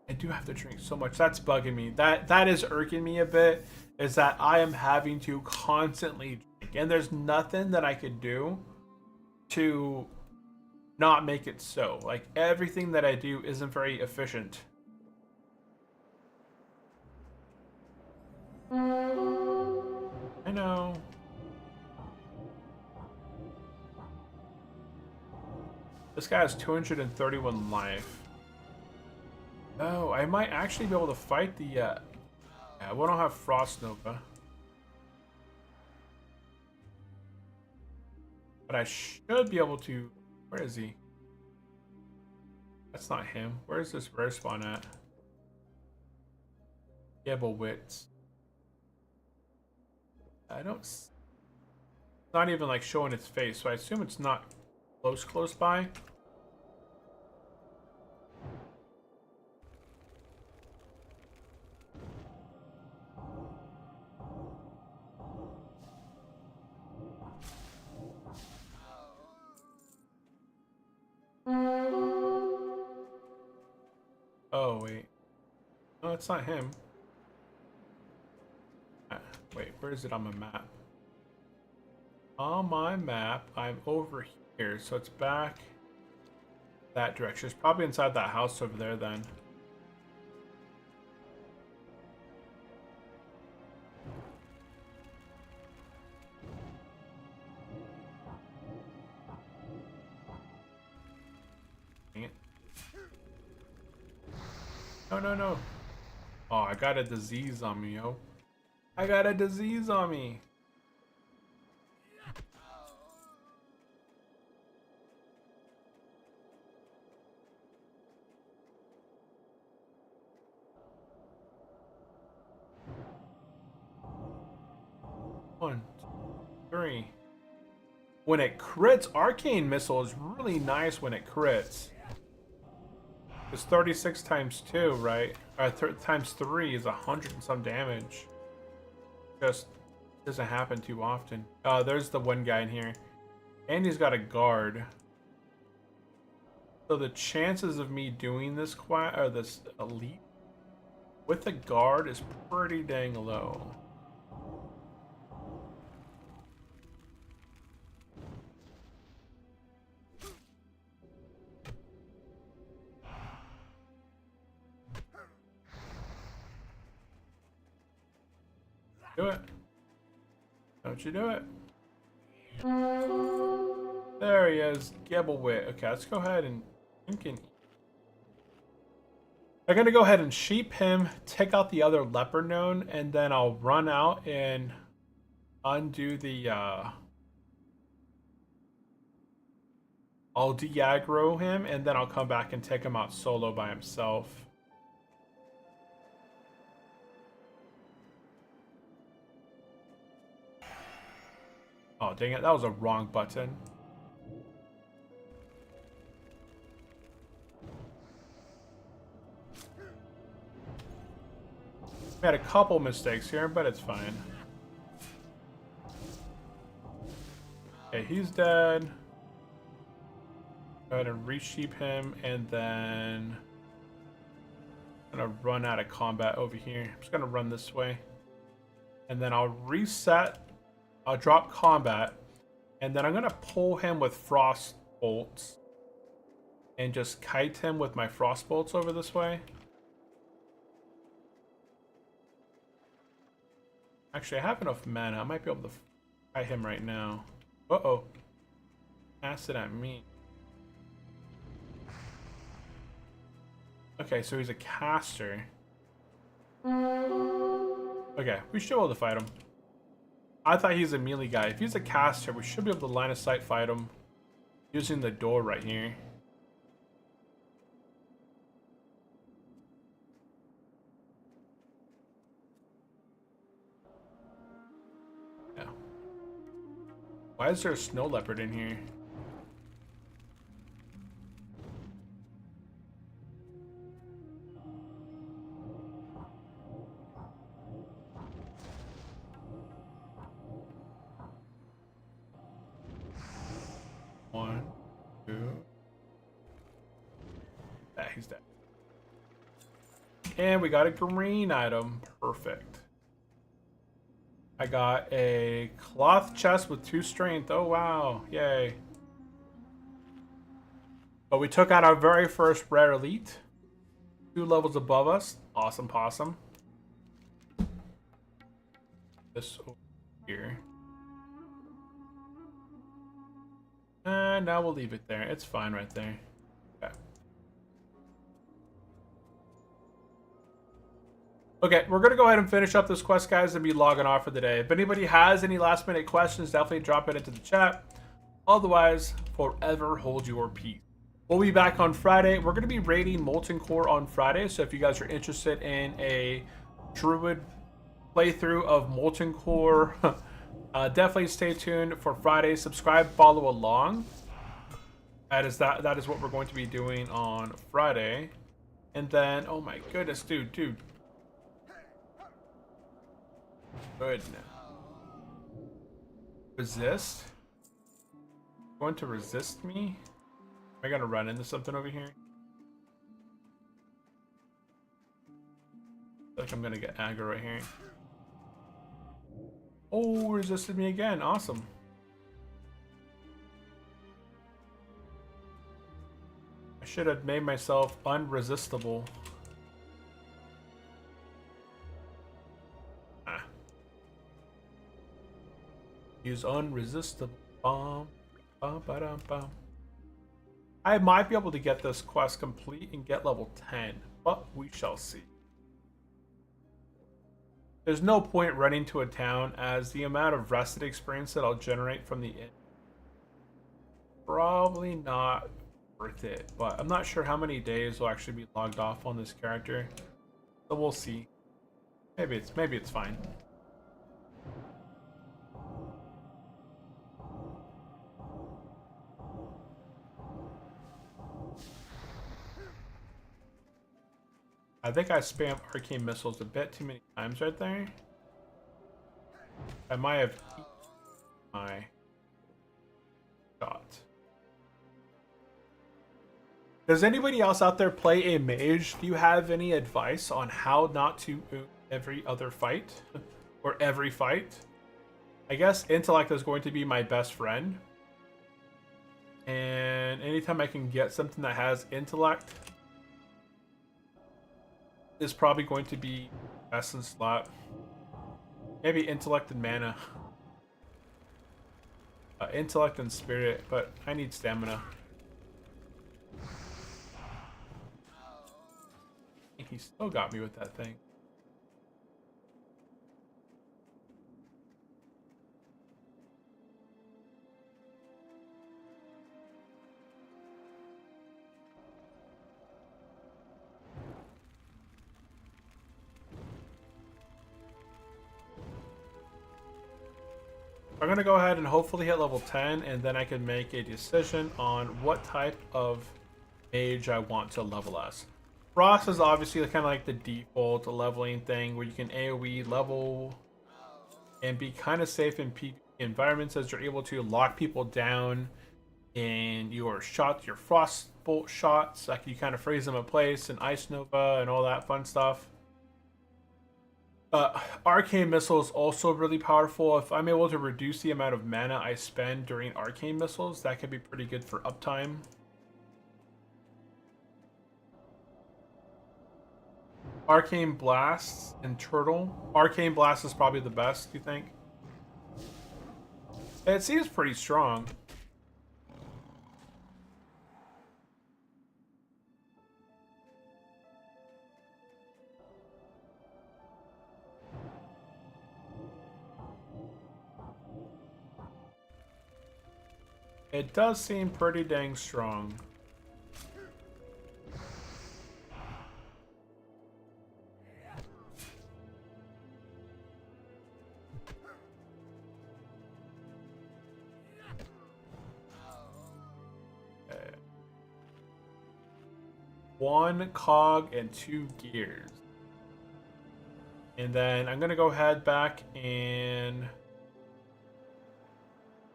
I do have to drink so much. That's bugging me. That is irking me a bit, is that I am having to constantly drink. And there's nothing that I could do to not make it so. Like, everything that I do isn't very efficient. I know. This guy has 231 life. Oh, I might actually be able to fight the... Yeah, we don't have Frost Nova. But I should be able to... Where is he? That's not him. Where is this rare spawn at? Wits. I don't... It's not even like showing its face, so I assume it's not close by. Oh, wait. No, it's not him. Wait, where is it on my map? On my map, I'm over here, so it's back that direction. It's probably inside that house over there then. Dang it. No, no, no. Oh, I got a disease on me, yo. I got a disease on me. One, two, three. When it crits, Arcane Missile is really nice when it crits. It's 36 times 2, right? Times 3 is 100 and some damage. Just doesn't happen too often. Oh, there's the one guy in here. And he's got a guard. So the chances of me doing this this elite with a guard is pretty dang low. Do it. Don't you do it. There he is. Gebblewit. Okay, let's go ahead and I'm gonna go ahead and sheep him, take out the other leopard node, and then I'll run out and undo the I'll de-aggro him, and then I'll come back and take him out solo by himself. Oh, dang it. That was a wrong button. We had a couple mistakes here, but it's fine. Okay, he's dead. Go ahead and re-sheep him, and then I'm gonna run out of combat over here. I'm just gonna run this way. And then I'll reset. I'll drop combat, and then I'm gonna pull him with frost bolts and just kite him with my frost bolts over this way. Actually, I have enough mana. I might be able to kite him right now. Uh-oh. Acid at me. Okay, so he's a caster. Okay, we should be able to fight him. I thought he's a melee guy. If he's a caster, we should be able to line of sight fight him using the door right here. Yeah. Why is there a snow leopard in here? One, two. Ah, he's dead. And we got a green item. Perfect. I got a cloth chest with 2 strength. Oh, wow. Yay. But we took out our very first rare elite. 2 levels above us. Awesome possum. This over here. And now we'll leave it there. It's fine right there. Okay. Okay, we're going to go ahead and finish up this quest, guys, and be logging off for the day. If anybody has any last minute questions, definitely drop it into the chat. Otherwise, forever hold your peace. We'll be back on Friday. We're going to be raiding Molten Core on Friday, so if you guys are interested in a Druid playthrough of Molten Core, definitely stay tuned for Friday. Subscribe, follow along. That is what we're going to be doing on Friday. And then, oh my goodness, dude. Goodness. Resist? Going to resist me? Am I gonna run into something over here? Like I'm gonna get aggro right here. Oh, resisted me again. Awesome. I should have made myself unresistible. Ah. Use unresistible. Bum, bum, ba-dum, bum. I might be able to get this quest complete and get level 10, but we shall see. There's no point running to a town, as the amount of rested experience that I'll generate from the inn probably not worth it, but I'm not sure how many days will actually be logged off on this character, so we'll see. Maybe it's fine. I think I spammed arcane missiles a bit too many times right there. I might have eaten my shot. Does anybody else out there play a mage? Do you have any advice on how not to own every other fight? Or every fight? I guess intellect is going to be my best friend. And anytime I can get something that has intellect is probably going to be best in slot. Maybe intellect and mana. Intellect and spirit, but I need stamina. He still got me with that thing. I'm going to go ahead and hopefully hit level 10, and then I can make a decision on what type of mage I want to level as. Frost is obviously kind of like the default leveling thing where you can AoE level and be kind of safe in PvP environments, as you're able to lock people down in your shots, your frost bolt shots. Like you kind of freeze them in place and ice nova and all that fun stuff. Arcane Missile is also really powerful. If I'm able to reduce the amount of mana I spend during Arcane Missiles, that could be pretty good for uptime. Arcane Blasts and Turtle. Arcane Blast is probably the best, you think? It seems pretty strong. It does seem pretty dang strong. Okay. 1 cog and 2 gears. And then I'm gonna go ahead back and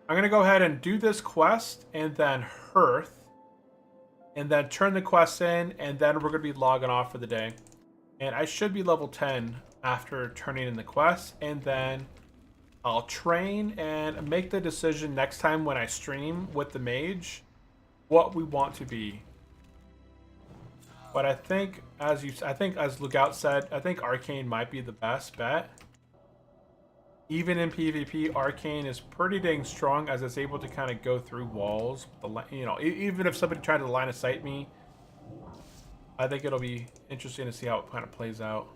I'm going to go ahead and do this quest and then hearth and then turn the quest in, and then we're going to be logging off for the day. And I should be level 10 after turning in the quest, and then I'll train and make the decision next time when I stream with the mage what we want to be. But I think as Lookout said, I think Arcane might be the best bet. Even in PvP, Arcane is pretty dang strong, as it's able to kind of go through walls. You know, even if somebody tried to line of sight me, I think it'll be interesting to see how it kind of plays out.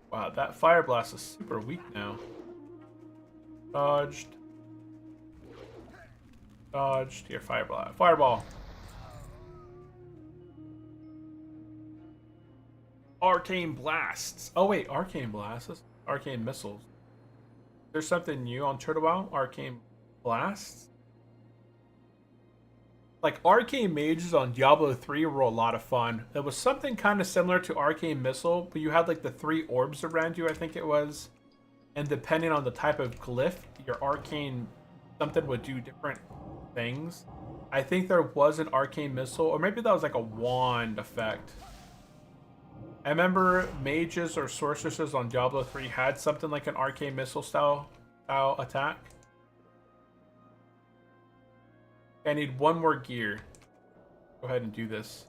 Wow, that Fire Blast is super weak now. Dodged. Dodged. Here, Fireball. Arcane Blasts. Oh wait, Arcane Blasts. Arcane Missiles. There's something new on Turtle. Arcane Blasts. Like Arcane Mages on Diablo 3 were a lot of fun. There was something kind of similar to Arcane Missile, but you had like the 3 orbs around you, I think it was. And depending on the type of glyph, your arcane something would do different things. I think there was an arcane missile, or maybe that was like a wand effect. I remember mages or sorceresses on Diablo 3 had something like an arcane missile style attack. I need one more gear. Go ahead and do this.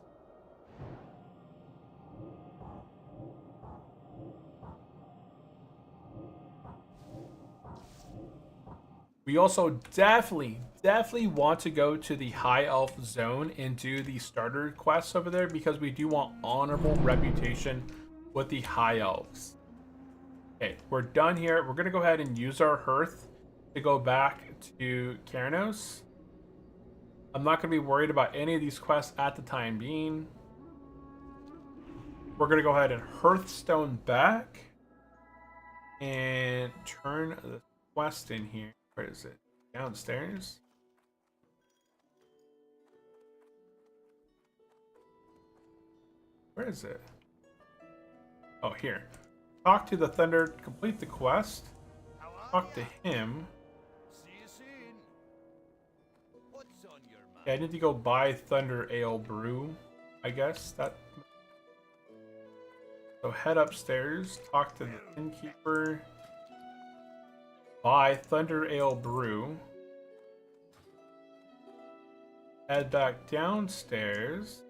We also definitely want to go to the High Elf Zone and do the starter quests over there because we do want honorable reputation with the High Elves. Okay, we're done here. We're going to go ahead and use our Hearth to go back to Keranos. I'm not going to be worried about any of these quests at the time being. We're going to go ahead and Hearthstone back and turn the quest in here. Where is it? Downstairs? Where is it? Oh, here. Talk to the Thunder, complete the quest. Talk to him. See you soon. What's on your mind? Yeah, I need to go buy Thunder Ale Brew, I guess. So head upstairs, talk to the innkeeper. Buy Thunder Ale Brew. Head back downstairs.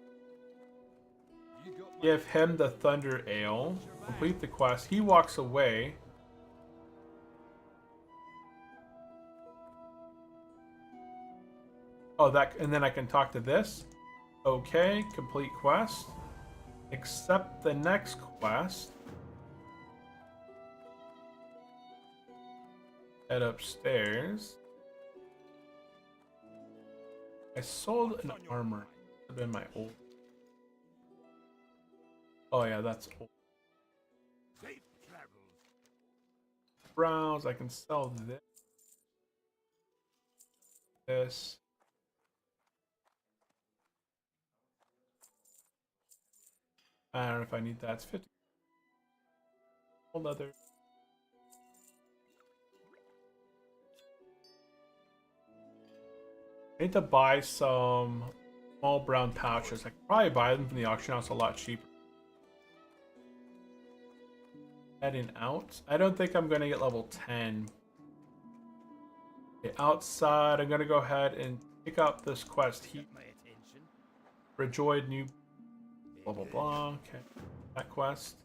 Give him the Thunder Ale. Complete the quest. He walks away. Oh, and then I can talk to this. Okay, complete quest. Accept the next quest. Head upstairs. I sold an armor. Could have been my old. Oh yeah, that's old. Safe travels. Browse. I can sell this. This. I don't know if I need that. It's 50. Old leather. I need to buy some small brown pouches. I could probably buy them from the auction house a lot cheaper. Heading out. I don't think I'm going to get level 10. Okay, outside, I'm going to go ahead and pick up this quest. Heat My attention. Rejoid new blah blah blah. Okay, that quest.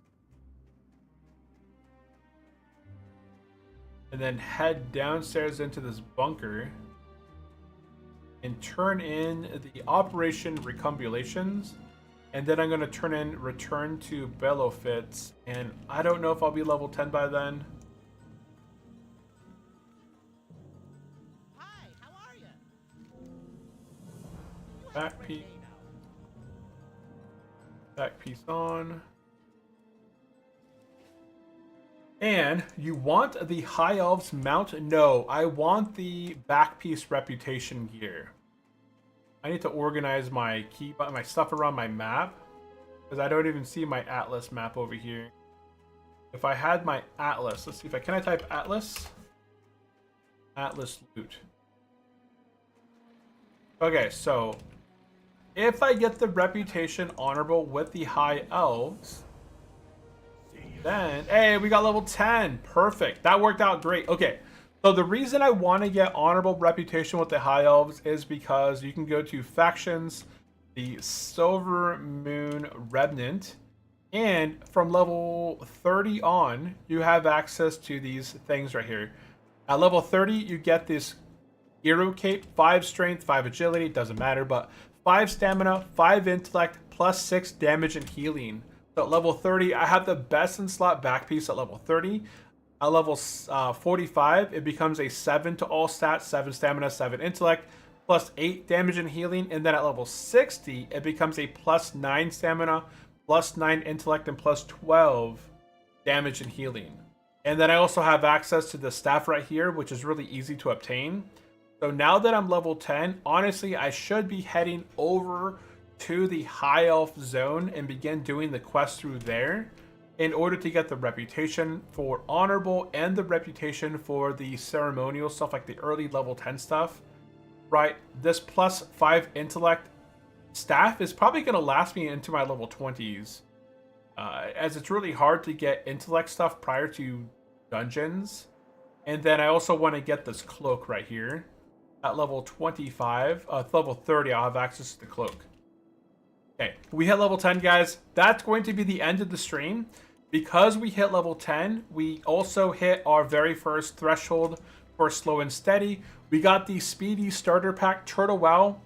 And then head downstairs into this bunker and turn in the Operation Recumbulations. And then I'm going to turn in Return to Bellowfits. And I don't know if I'll be level 10 by then. Hi, how are you? Back piece. Back piece on. And you want the High Elves mount? No, I want the back piece reputation gear. I need to organize my my stuff around my map because I don't even see my Atlas map over here. If I had my Atlas, let's see if can I type Atlas? Atlas loot. Okay, so if I get the reputation honorable with the High Elves, then hey, we got level 10. Perfect. That worked out great. Okay. So the reason I want to get honorable reputation with the High Elves is because you can go to factions, the Silver Moon Remnant, and from level 30 on, you have access to these things right here. At level 30, you get this hero cape, 5 strength, 5 agility, doesn't matter, but 5 stamina, 5 intellect, plus 6 damage and healing. So at level 30, I have the best in slot back piece at level 30. At level 45, it becomes a 7 to all stats, 7 stamina, 7 intellect, plus 8 damage and healing. And then at level 60, it becomes a plus 9 stamina, plus 9 intellect, and plus 12 damage and healing. And then I also have access to the staff right here, which is really easy to obtain. So now that I'm level 10, honestly, I should be heading over to the High Elf Zone and begin doing the quest through there in order to get the reputation for honorable and the reputation for the ceremonial stuff, like the early level 10 stuff. right, this +5 intellect staff is probably going to last me into my level 20s. As it's really hard to get intellect stuff prior to dungeons. And then I also want to get this cloak right here. At level 25, level 30, I'll have access to the cloak. Okay, we hit level 10, guys. That's going to be the end of the stream. Because we hit level 10, we also hit our very first threshold for slow and steady. We got the speedy starter pack Turtle Wow.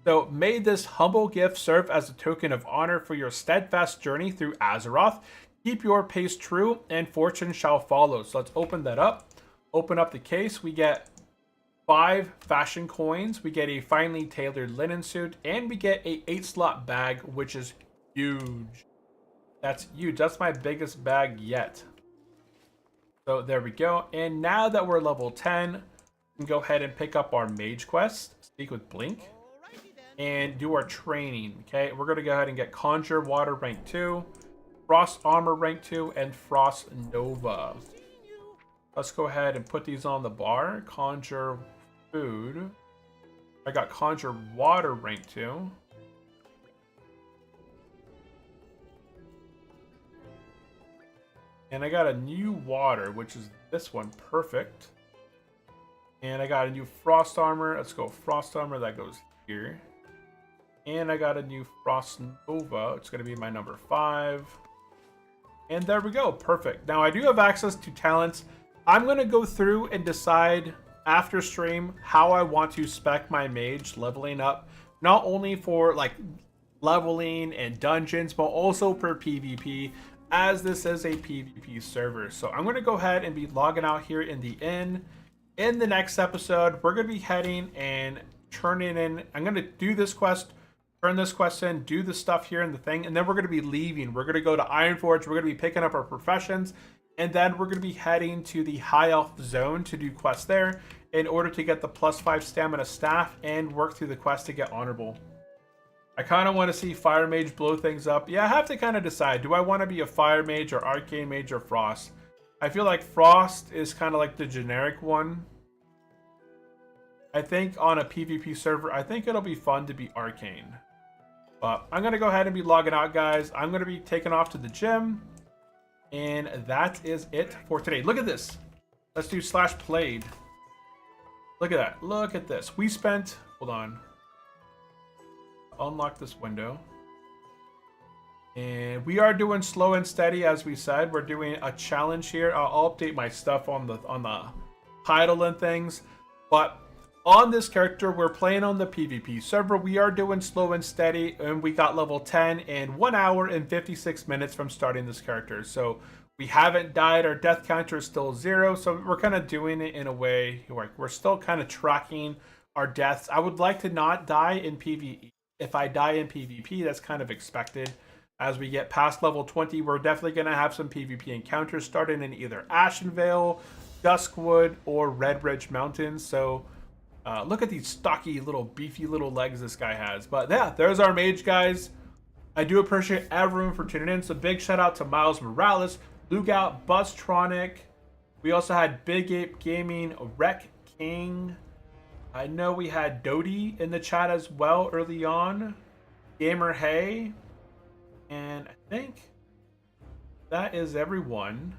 So may this humble gift serve as a token of honor for your steadfast journey through Azeroth. Keep your pace true and fortune shall follow. So let's open that up. Open up the case. We get 5 fashion coins, we get a finely tailored linen suit, and we get a 8-slot bag, which is huge. That's huge. That's my biggest bag yet. So there we go. And now that we're level 10, we can go ahead and pick up our mage quest, speak with Blink, and do our training. Okay, we're gonna go ahead and get Conjure Water rank 2, Frost Armor rank 2, and Frost Nova. Let's go ahead and put these on the bar. Conjure Food. I got Conjure Water rank 2. And I got a new water, which is this one. Perfect. And I got a new Frost Armor. Let's go Frost Armor. That goes here. And I got a new Frost Nova. It's going to be my number 5. And there we go. Perfect. Now I do have access to talents. I'm going to go through and decide after stream how I want to spec my mage leveling up, not only for like leveling and dungeons, but also for PvP, as this is a PvP server. So I'm going to go ahead and be logging out here in the inn. In the next episode, we're going to be heading and turning in, I'm going to do this quest, turn this quest in, do the stuff here in the thing, and then we're going to be leaving. We're going to go to Ironforge, we're going to be picking up our professions, and then we're going to be heading to the High Elf Zone to do quests there in order to get the +5 stamina staff and work through the quest to get honorable. I kind of want to see Fire Mage blow things up. Yeah, I have to kind of decide. Do I want to be a Fire Mage or Arcane Mage or Frost? I feel like Frost is kind of like the generic one. I think on a PvP server, I think it'll be fun to be Arcane. But I'm going to go ahead and be logging out, guys. I'm going to be taking off to the gym. And that is it for today. Look at this. Let's do /played. Look at that. Look at this. We spent... Hold on. Unlock this window. And we are doing slow and steady, as we said. We're doing a challenge here. I'll update my stuff on the title and things. But on this character, we're playing on the PvP server. We are doing slow and steady, and we got level 10 in 1 hour and 56 minutes from starting this character. So we haven't died. Our death counter is still 0. So we're kind of doing it in a way where we're still kind of tracking our deaths. I would like to not die in PvE. If I die in PvP, that's kind of expected. As we get past level 20, we're definitely going to have some PvP encounters starting in either Ashenvale, Duskwood, or Redridge Mountains. So look at these stocky little beefy little legs this guy has. But yeah, there's our mage, guys. I do appreciate everyone for tuning in. So big shout out to Miles Morales, Lugout, Buzztronic. We also had Big Ape Gaming, Wreck King. I know we had Dodie in the chat as well early on. Gamer Hay. And I think that is everyone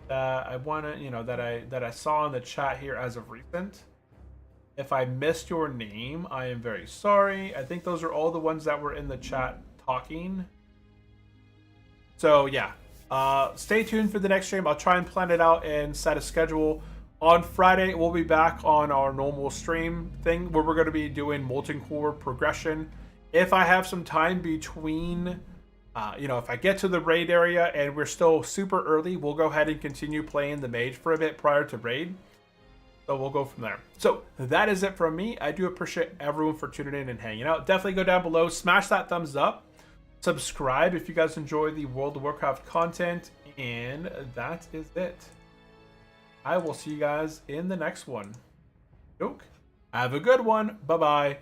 that I want to, that I saw in the chat here as of recent. If I missed your name, I am very sorry. I think those are all the ones that were in the chat talking. So yeah, stay tuned for the next stream. I'll try and plan it out and set a schedule. On Friday, we'll be back on our normal stream thing where we're going to be doing Molten Core progression. If I have some time between, if I get to the raid area and we're still super early, we'll go ahead and continue playing the mage for a bit prior to raid. So we'll go from there. So that is it from me. I do appreciate everyone for tuning in and hanging out. Definitely go down below, smash that thumbs up, subscribe if you guys enjoy the World of Warcraft content, and that is it. I will see you guys in the next one. Have a good one. Bye-bye.